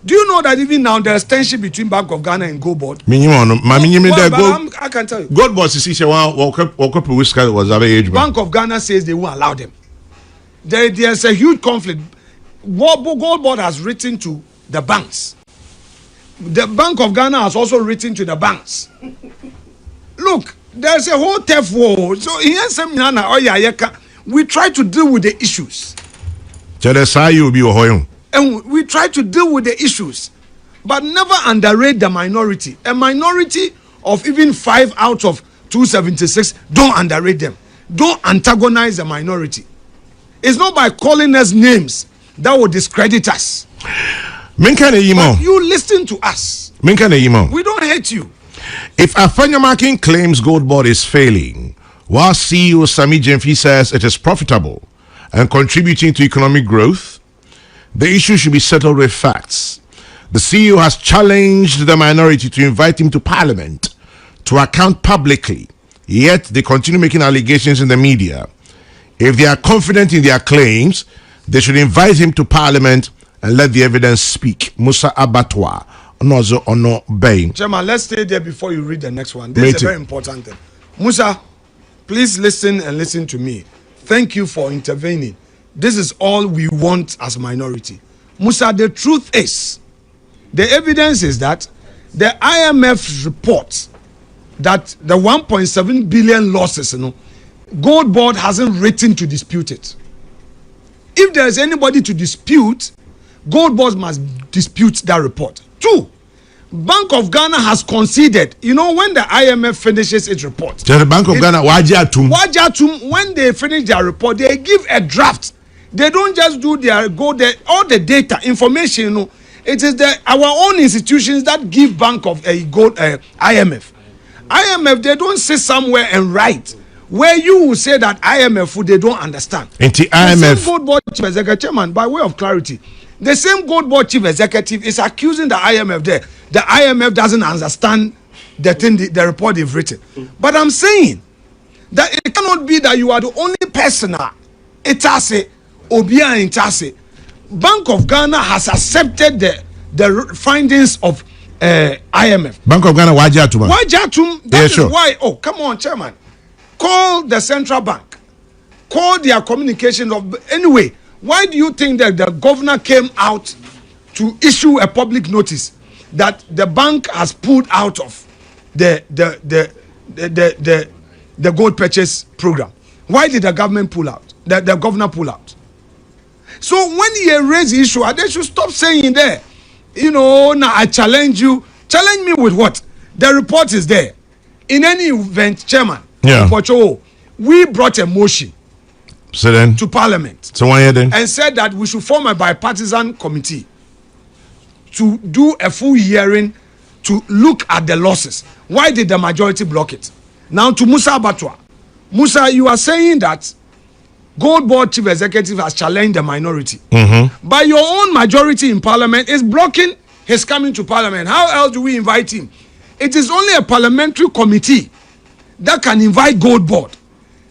Do you know that even now there is tension between Bank of Ghana and Gold Board? I can tell you. Gold Board is Bank of Ghana says they won't allow them. There's a huge conflict. Gold Board has written to the banks. The Bank of Ghana has also written to the banks. Look, there's a whole tough war. So we try to deal with the issues. And And we try to deal with the issues. But never underrate the minority. A minority of even 5 out of 276, don't underrate them. Don't antagonize the minority. It's not by calling us names that will discredit us. But you listen to us. We don't hate you. If Afanyamakin claims Gold Board is failing, while CEO Sammy Gyamfi says it is profitable and contributing to economic growth, the issue should be settled with facts. The CEO has challenged the minority to invite him to Parliament to account publicly, yet they continue making allegations in the media. If they are confident in their claims, they should invite him to Parliament and let the evidence speak. Musa Abatwa, Onozo Ono Bain. Chairman, let's stay there before you read the next one. This is a very important thing. Musa, please listen and listen to me. Thank you for intervening. This is all we want as minority. Musa, the truth is, the evidence is that the IMF report that the 1.7 billion losses, Gold Board hasn't written to dispute it. If there is anybody to dispute, Gold Board must dispute that report. 2, Bank of Ghana has conceded. When the IMF finishes its report, the Bank of Ghana, Wajatum, when they finish their report, they give a draft. They don't just do all the data, information. It is our own institutions that give Bank of IMF. IMF, they don't sit somewhere and write where you will say that IMF they don't understand. The IMF, the same Gold Board chief executive, chairman, by way of clarity, the same Gold Board chief executive is accusing the IMF there. The IMF doesn't understand the thing, the report they've written. But I'm saying that it cannot be that you are the only person. Itase, Obia Intase. Bank of Ghana has accepted the findings of IMF. Bank of Ghana, Wajatum. That is why. Oh, come on, chairman. Call the central bank. Call their communication of. Anyway, why do you think that the governor came out to issue a public notice that the bank has pulled out of the gold purchase program? Why did the government pull out? The governor pull out? So when he raised the issue, they should stop saying there, now I challenge you. Challenge me with what? The report is there. In any event, chairman, we brought a motion to Parliament and said that we should form a bipartisan committee to do a full hearing to look at the losses. Why did the majority block it? Now to Musa Abatwa. Musa, you are saying that Gold Board chief executive has challenged the minority. But your own majority in Parliament is blocking his coming to Parliament. How else do we invite him? It is only a parliamentary committee that can invite Gold Board.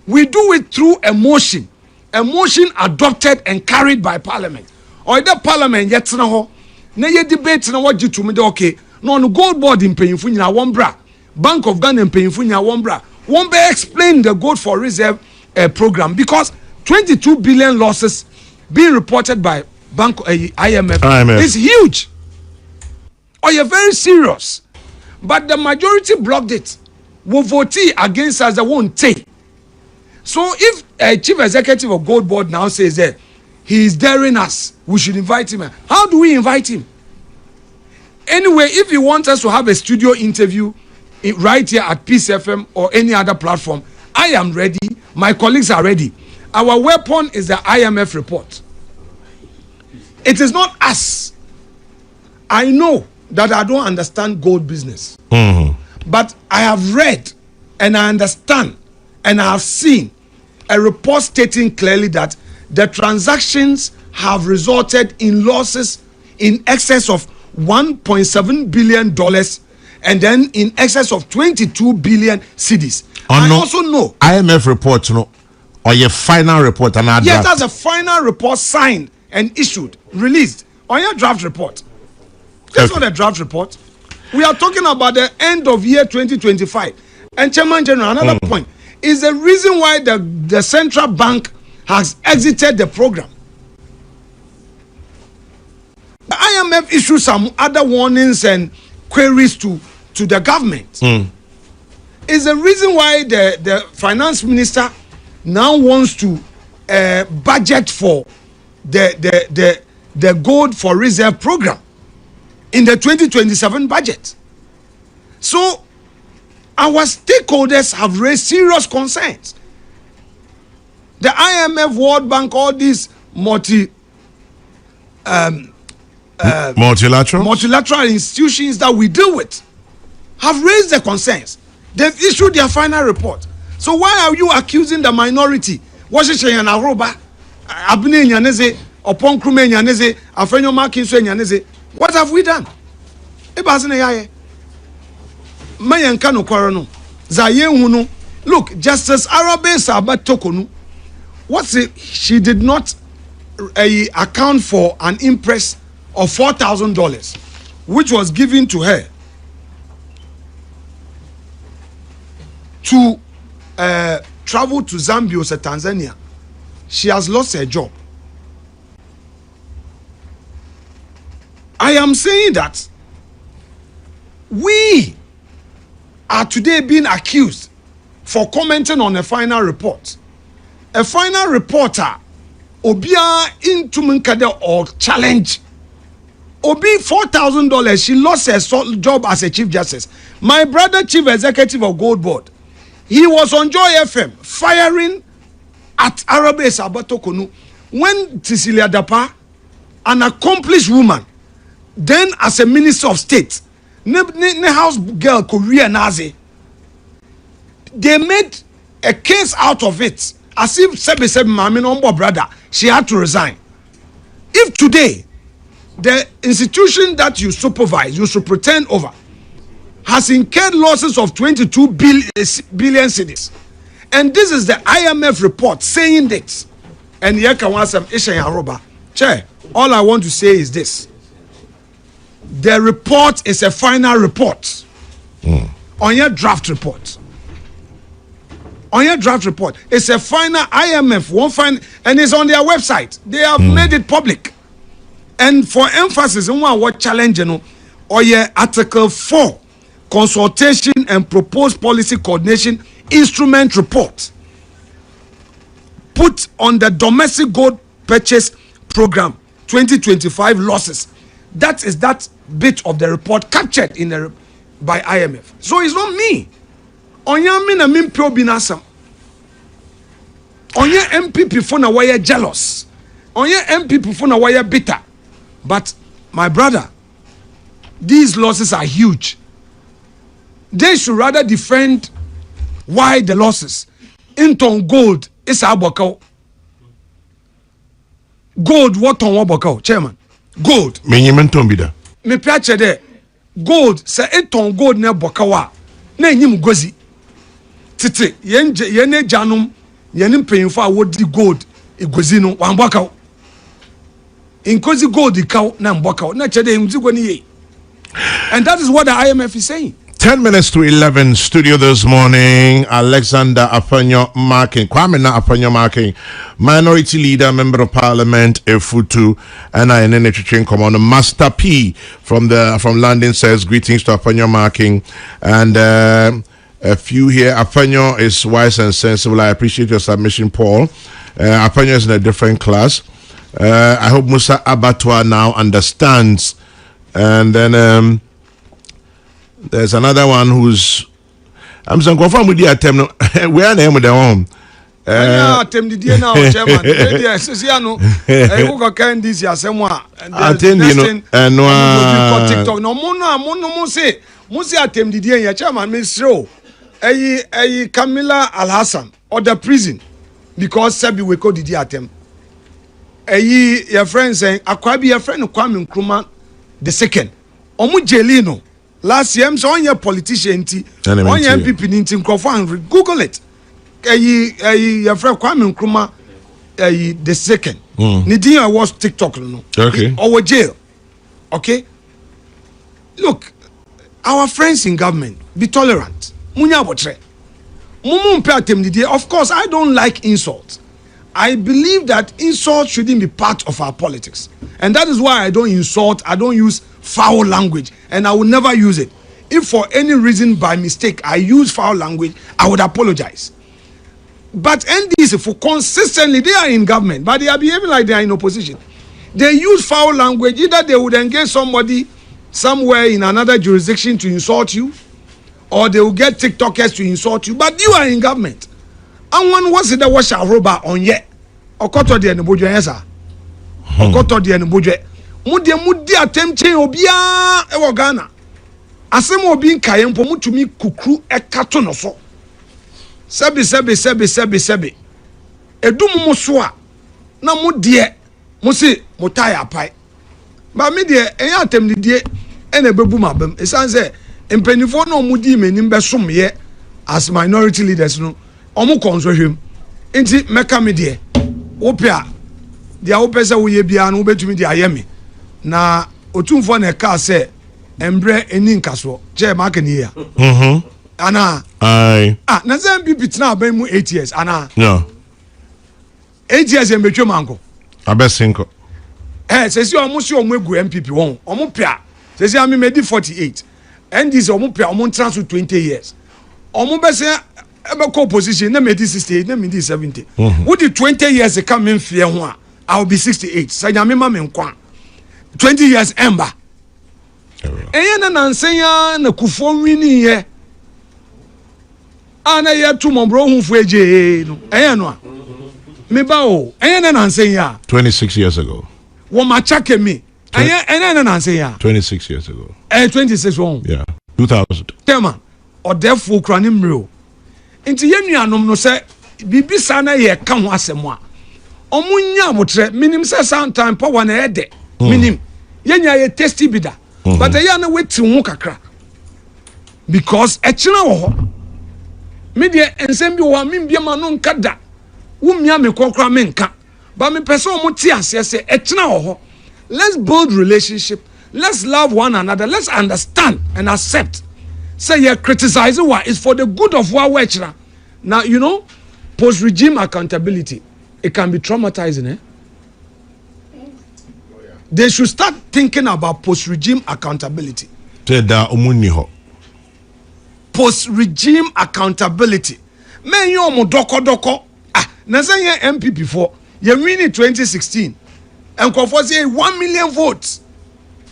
We do it through a motion adopted and carried by Parliament. Or the Parliament yet na ye debate na what to me okay. No Gold Board in paying for one bra. Bank of Ghana in paying for one bra. Won't be explain the gold for reserve program because 22 billion losses being reported by IMF is huge. Or you're very serious. But the majority blocked it. Will vote against us, they won't take. So if a chief executive of Gold Board now says that he is daring us, we should invite him. How do we invite him? Anyway, if he wants us to have a studio interview right here at Peace FM or any other platform, I am ready. My colleagues are ready. Our weapon is the IMF report. It is not us. I know that I don't understand gold business. But I have read and I understand and I have seen a report stating clearly that the transactions have resulted in losses in excess of $1.7 billion and then in excess of 22 billion cedis. I also know IMF report, or your final report, yes, that's a final report signed and issued, released on your draft report. That's not a draft report. We are talking about the end of year 2025. And Chairman General, another point is the reason why the central bank has exited the program. The IMF issued some other warnings and queries to the government. Is the reason why the finance minister now wants to budget for the gold for reserve program. in the 2027 budget. So our stakeholders have raised serious concerns. The IMF, World Bank, all these multilateral institutions that we deal with have raised their concerns. They've issued their final report. So why are you accusing the minority? What have we done? Look, Justice Arabe Sabat Tokonu, she did not account for an impress of $4,000, which was given to her to travel to Zambia or Tanzania. She has lost her job. I am saying that we are today being accused for commenting on a final report. A final reporter, Obia into Munkade or challenge. Obi $4,000, she lost her job as a chief justice. My brother, chief executive of Gold Board, he was on Joy FM firing at Arabe Sabatokonu when Cecilia Dapa, an accomplished woman, then as a minister of state, ne house girl Korea Nazi, they made a case out of it as if Sebe Mami Ombo brother, she had to resign. If today the institution that you supervise, you should pretend over, has incurred losses of 22 billion cedis, and this is the IMF report saying that, and all I want to say is this: the report is a final report on your draft report. On your draft report, it's a final IMF and it's on their website. They have made it public. And for emphasis, what challenge or your Article 4 consultation and proposed policy coordination instrument report put on the domestic gold purchase program 2025 losses. That is that bit of the report captured in by IMF. So it's not me. Onya mina mimpio binasam. Onya MPP for na wire jealous. Onya MPP for na wire bitter. But my brother, these losses are huge. They should rather defend why the losses. Into gold is abokao. Gold what on wabokao, chairman. Gold. Menyementombida. Me piache de gold se eton gold ne bokawa. Na enyim gozi. Titi yene janum yene mpanyimfo a wodi gold egozi no wambokao. Inkozi gold ikaw na mbokao na chede mzigo ni ye. And that is what the IMF is saying. 10 minutes to 11 studio this morning. Alexander Afanyo Marking, Kwame na Afanyo Marking, minority leader, member of parliament, Efutu, and I NNH Commander Master P from London says greetings to Afanyo Marking, and a few here. Afanyo is wise and sensible. I appreciate your submission, Paul. Afanyo is in a different class. I hope Musa Abattoir now understands. And then there's another one who's I'm saying confirm with the attempt. Where name with the home? Attempt the now, chairman. I go can this year somewhere. And no TikTok. No mo say attempt the year chairman Miss Show. Camila Al Hassan or the prison because Sabi we call the attempt. Your friend saying Akwabi your friend Kwame Nkrumah the second. Omu Jelino. Last year, so on your politician, on your MPP, Nintin Google it. Your friend Kwame Nkrumah, the second. Nidia was TikTok, no. Okay. Or jail. Okay. Look, our friends in government, be tolerant. Munya botre. Of course, I don't like insults. I believe that insult shouldn't be part of our politics. And that is why I don't insult, I don't use foul language, and I will never use it. If for any reason by mistake I use foul language, I would apologize. But NDC, for consistently, they are in government, but they are behaving like they are in opposition. They use foul language, either they would engage somebody somewhere in another jurisdiction to insult you, or they will get TikTokers to insult you, but you are in government. And one was it that was a robber on yet. Okoto de nbojo yesa. Okoto de nbojo. Mudi attempt obia e wo Ghana. Asem obi nkaye mpo mutumi kukru ekato no so. Sebi. Edum mo so a na mo de mo se mo tie apai. Ba me de enya atem ni die e na bebu mabam. Esan se empenifo no mudi menim be somye as minority leaders no. Omo konsohwem. Enti meka me de opia dia opese wo ye bia no betumi de ayeme. Na otumfo na ka se embre eni nkaso che market ni ya ana ai na zan bi bitna aban mu 8 years ana no 8 years em betwe manko abesinko sesi omo si omo egu MPP won omo pia sesi ami medi 48 and this omo pia omo transfer 20 years omo be se ebe ko position na medi 68 na medi 70 wo di 20 years come in fear ho a I will be 68 sanyame ma me nkwa 20 years ember eye na nansenya na kufo nwini ye ana ye tumobro hunfu eje no eye no a me ba o eye na nansenya 26 years ago wo ma chake me eye na nansenya 26 years ago 26 won yeah 2000 tema odefo kra ne mre nti ye nuanom no se bibisa na ye ka ho asemo a omunya abotre minim se sometime power na ede minim yenya ye tasty bida but they are na waiting ho kakra because echina wo ho me de ensem bi wo min bia ma no nka da wo mia me kokra me nka ba me person mo ti ase se echina wo ho. Let's build relationship, let's love one another, let's understand and accept say you criticize what is for the good of what we echina. Now you know post regime accountability it can be traumatizing They should start thinking about post-regime accountability. Post-regime accountability. Men yo mo doko. Na say ye MPP for ye win in 2016. And Kofo say 1 million votes.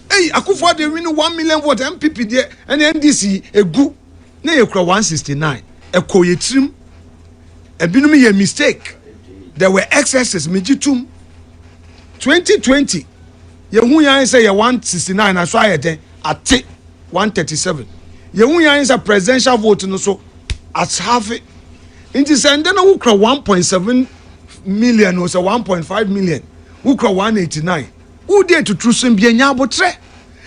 Hey, Akufo they win 1 million votes MPP there and NDC egu. Na ye kura 169. E ko ye trim. E binu me ye mistake. There were excesses mejitum. 2020 ye hu yan say ye 169 na so ayete ate 137 ye hu yan say presidential vote no so at half it inti send na who kra 1.7 million or say 1.5 million who kra 189 who dey to trusun bia nya abotre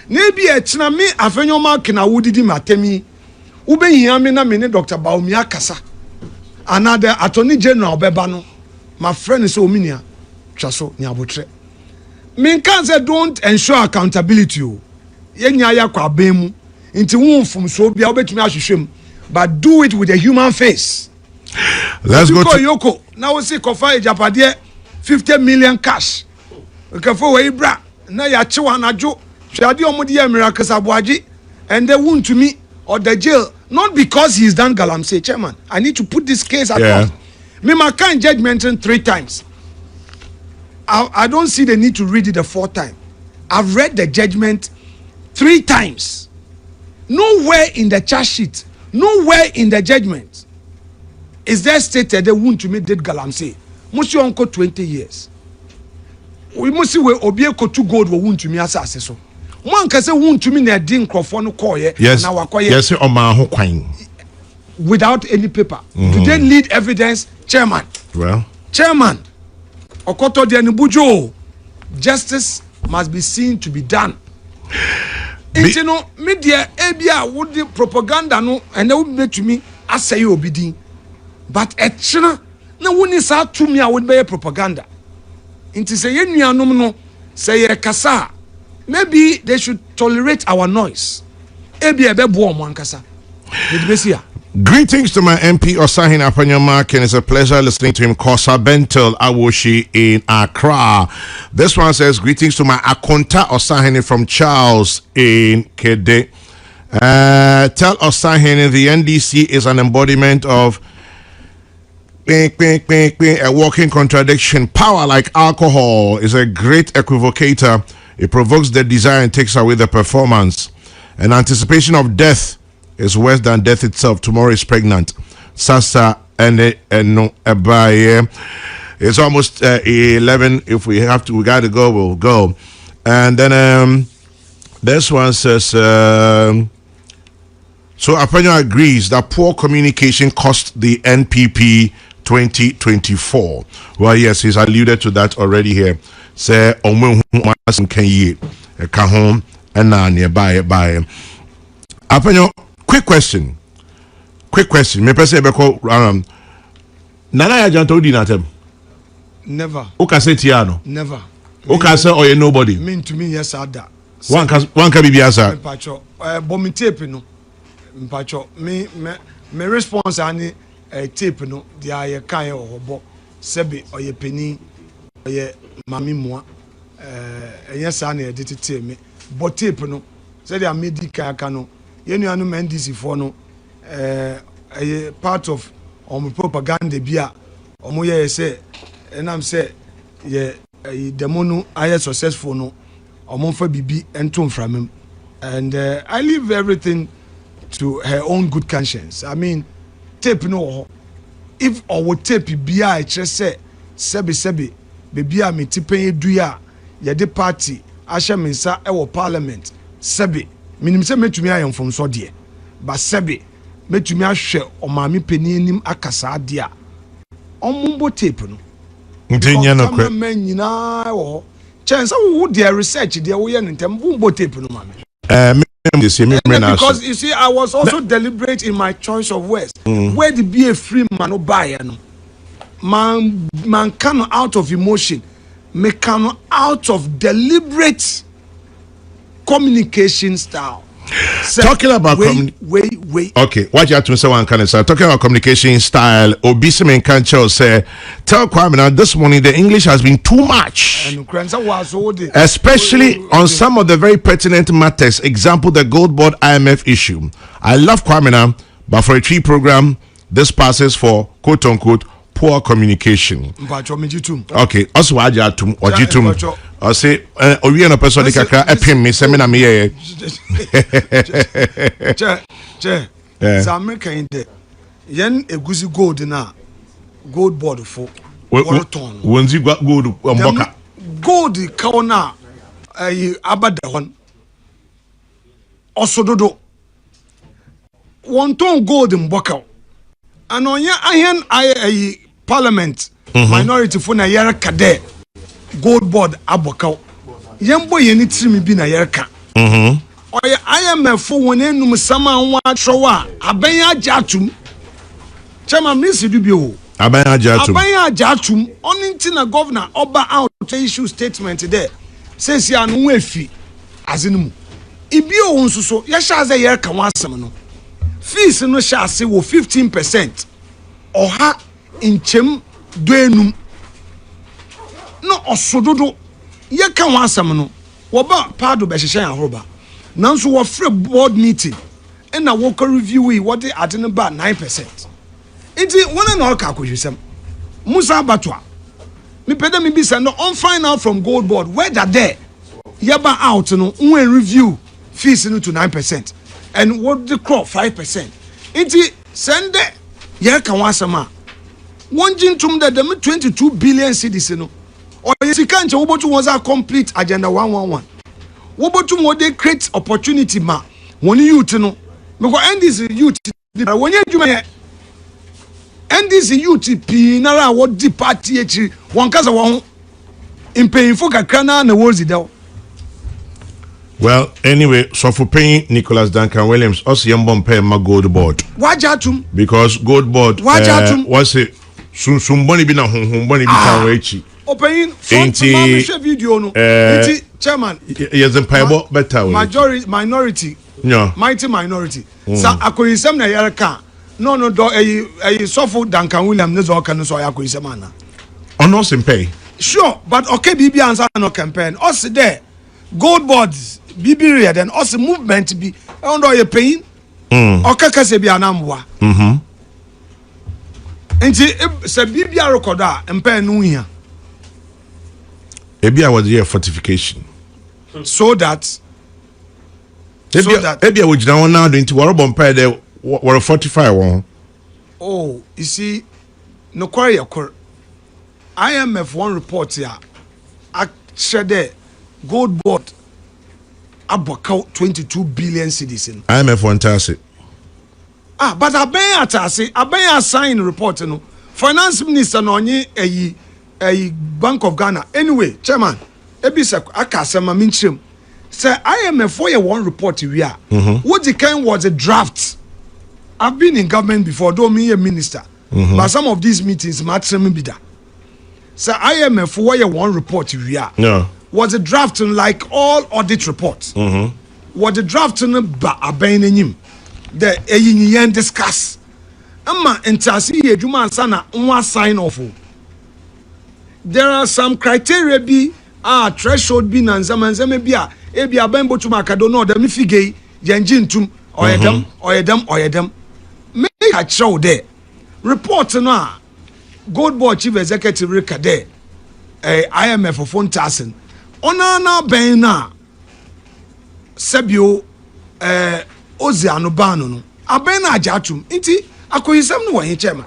na bia echina me afenyo mark na wudidi matemi wo be hia me na me ne Dr. Baomi akasa another attorney general beba no my friend is ominia twaso nya abotre men can say don't ensure accountability o yenya ya kwa bemu nti wonfum so bia obetumi ahwehwem but do it with a human face. Let's go to Yoko now we see kofa ejapade 50 million cash okafo we ibra na ya chewa najo hwade omudi ya miracle sabuaji and they want to me or the jail not because he's done galamsey chairman I need to put this case across me my kind judgment 3 times. I don't see the need to read it the 4th time. I've read the judgment 3 times. Nowhere in the charge sheet, nowhere in the judgment is there stated they want to make that galamsey. Musi onko 20 years. We must see where obieko to gold will want to me as so. One can say want to me na din crofo no call ye na wakoye. Yes, o ma ho kwan. Without any paper. Do they need evidence, chairman? Well, chairman. Okoto de Nubujo, justice must be seen to be done. It's no media ebia would the propaganda no and they would make to me as say you obedient. But at China, no one is out to me I would be propaganda. Into say no say a kasa. Maybe they should tolerate our noise. Ebia bebo one kasa. Greetings to my MP Osahene Apanyama, and it's a pleasure listening to him. Kosa Bentel Awoshi in Accra. This one says greetings to my Akonta Osahene from Charles in Kede. Tell Osahene the NDC is an embodiment of a walking contradiction. Power like alcohol is a great equivocator. It provokes the desire and takes away the performance. And anticipation of death is worse than death itself. Tomorrow is pregnant. Sasa and no abaye. It's almost 11. If we gotta go, we'll go. And then this one says, so Apanya agrees that poor communication cost the NPP 2024. Well, yes, he's alluded to that already here. Say, can ye come home and now nearby. Apanya, quick question. Me person Nana Ajanto Dinatem. Never. Oka say Tiano. Never. Oka say or nobody. Mean to me, yes, Ada. One can be answer. Mpacho. Bomi tape no. Mpacho. Me response ani tape no. Dia ye kan ye obo. Sebi oye peni oye mami moa. Yes, ani edit tape me. But tape no. Say dia medical kano. Ye nu anu NDC for no. Part of propaganda bia. Omo ye say. And I'm say, yeah, the mono I successful no, or for BB and Tom from him. And I leave everything to her own good conscience. I mean, tape no, if I would tape be I just say, Sebi, baby, I me tipe do ya, the party, Asha Mensa, our parliament, Sebi, minim se me to me I am from so dear, but Sebi, me to me I share or mammy penny nim akasa dia. On mumbo tape no. Men, you know, chance would their research, their way and tempo tape no mammy. Because you see, I was also deliberate in my choice of words. Where the be a free man no buy no. Man can out of emotion, me can out of deliberate communication style. So, talking about wait. Okay, what you have to say one kind of say. Talking about communication style, Obisimen Kancho say, tell Kwame now this morning the English has been too much. Especially on some of the very pertinent matters. Example, the gold board IMF issue. I love Kwame now, but for a tree program, this passes for quote unquote poor communication. Okay, also wajatum ojitum. I say we are a person kakra epim me semina me ye. Che America in there. Yen egusi gold na gold board for ton. Wonzi gold mboka. Gold kaona abada hon. Osododo. One ton gold mboka. Anonya ahen parliament minority for na yara kade gold board abokaw yembo yeni trimi bi na yerka oya IMF for wonenum sama anwa trowa aban ajatum chama miss du bi o aban ajatum oninti na governor oba out issue statement there says ya no efi azinum ibi o nsuso ya sha ze yerka wasem no fees no sha se wo 15% oha inchem duenum no osododo ye ka wansam no wo ba pado be hyehyɛ ahoroba nanso wo free board meeting na wo ko review yi wo de ade no ba 9%. Iti wona na ka kohwesem Musa Batwa me peda me bi say no on find out from gold board whether there ye ba out no we review fees no to 9% and what the crop 5%. Iti send ye ka wansam a one jintum that them 22 billion cedis no or you can't wobotu was a complete agenda 111 wobotu mo dey create opportunity ma woni youth no because NDC youth when you do NDC youth pi na what di party echi won kasa won impayinfo kakra na wozi daw. Well, anyway, so for paying Nicholas Duncan Williams, us yambon pay my gold board. Wajatum because gold board was it sumboni bi na honhomboni bi kan wechi open front video no chairman yes empire better minority no mighty minority sa akoyisem na yere ka no do sofo Duncan William ne zo ka no so akoyisem ana ono simpay sure but okay bibi answer no campaign us there gold boards bibi read then us movement bi on do you paying okay kase bi anamwa nti se bibia record a mpa no hia ebia was here fortification so that Ebia we jina one now into warobon pay there were 45 one. Oh, you see, no quarry occur. IMF one report here. I said there gold board about 22 billion cedis. IMF one tase. But I been sign report no. Finance Minister no onye a Bank of Ghana. Anyway, chairman, ebisa akasema minchim. Say IMF for your one report we are. What the kind was a draft. I've been in government before, don't me a minister. But some of these meetings matter me be that. So IMF for your one report we are. No. Was a drafting like all audit reports. Was the drafting ba abenenim. The yen discuss. Ama entasi ejuma sana nwa sign off. There are some criteria be threshold be na nzama be ebi abembo tuma kado no dem figure yenjin tum oyedem make a show there report no gold board chief executive record there IMF for 1,000 ona ben na sebio ozi anobano no aben na ajatum nti akoyisem no won chairman.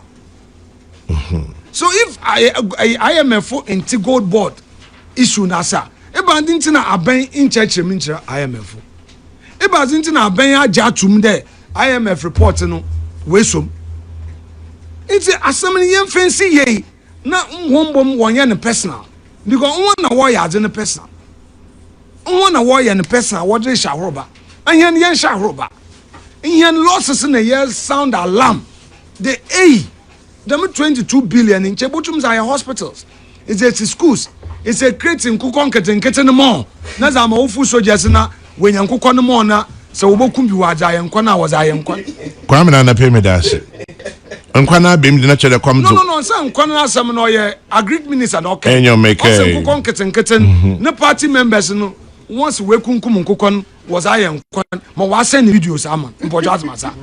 So if IMF into gold board issue nasa eba ndinti na aben in church minchira IMF eba ndinti na aben ajatum there IMF report no wesom nti asem yen fancy ye na nwombom wonye ne personal because won na wo ya ne personal won na wo ya ne personal wo de shahroba anyen yen shahroba yen losses na year sound alarm the them 22 billion in chebutum za hospitals it's a schools it's a creating kukon keten more na za ma ofu soldiers na wenyan kukon more na se obokum bi waja yen kwa na waza yen kwa kwamina na pay me dash nkwa na bem de na chere kwam do no say nkwa na asem no ye agreed minister na okay enyo make kukon keten ne party members no once we kunkum nkukon was ayen kwa ma wa send videos ama mpojo atmasa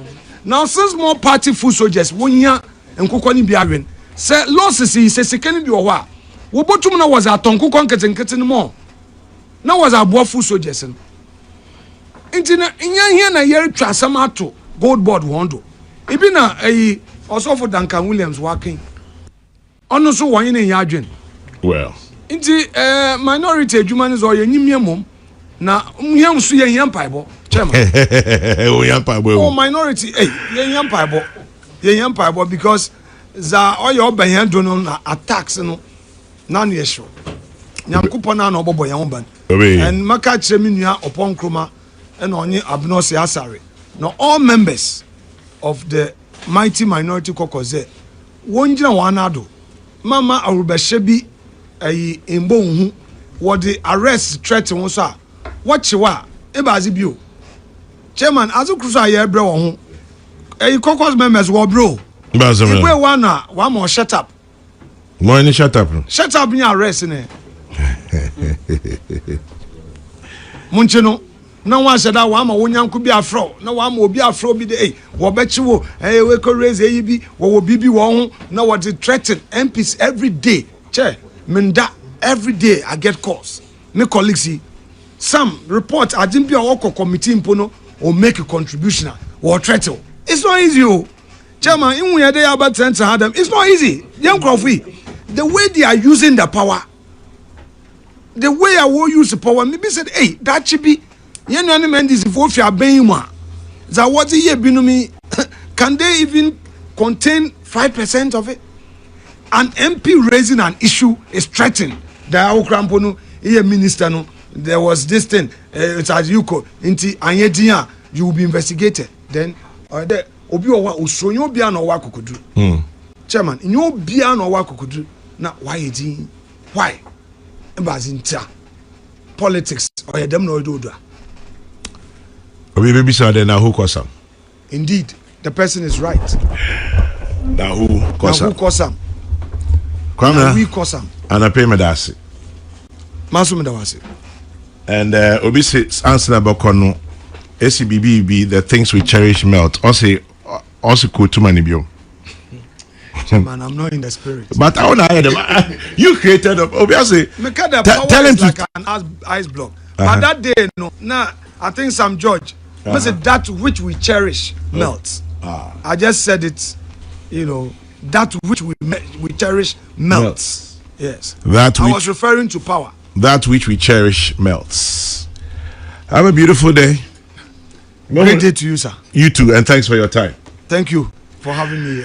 now since more party full soldiers wonya nkukon ni biawen say losses is say sekani bi wo ho wo botum na was atonkukon keten mo na was abofu soldiers no nti na nya na yeri twasam ato gold board wondo ibi na Osofo Duncan Williams working ono so wonye na nya adwen well nti minority adwuma zo ye nyimie mom na mhiem so ye hia mpaibo chairman o hia mpaibo minority ye hia mpaibo because za oyo obanyan do no na attacks no na no yesho nyankopon na obobo yan ban and maka kire menua opon kroma and onye abnosi asare no all members of the mighty minority caucus wonjina wanado mama arubehye bi embo hu what the arrest threat won so a watch wa ebazi bio chairman azukruso aye bre won ho caucus members wo bro bazama we one more shut up mo shut up ni arrest ne munchino na wa shada wa ma wonyanko bi afro na wa ma obi afro bi de wo bechi wo we ko raise bi wo bibi wo ho na what threaten MPs every day che minda every day I get calls me colleagues some report adin bi o committee impono or make a contribution or threaten it's not easy chairman in we dey about to them it's not easy young crowfy the way they are using the power the way I will use the power maybe said that should be yen no men this if ofia ben mu a za what ye binumi can they even contain 5% of it? An MP raising an issue is threatened the okrampo no minister no there was this thing it's as you ko inti anyedia you will be investigated then the obi owa osonyo bia na owa kokodu chairman nyo bia na owa kokodu na why edin why embazinta politics or dem no do obi baby said na who kosam indeed the person is right na who kosam kwamna we kosam ana pay me dasi maso me dawase and obi say answer about kono ACBB the things we cherish melt also ko too many bio Man, I'm not in the spirit. But I want to hear them. You created them. Obviously. Tell him to like an ice block. But that day, no. Now, I think Sam George. Said that which we cherish melts. I just said it. You know, that which we cherish melts. Yes. I was referring to power. That which we cherish melts. Have a beautiful day. Great day to you, sir. You too, and thanks for your time. Thank you for having me here.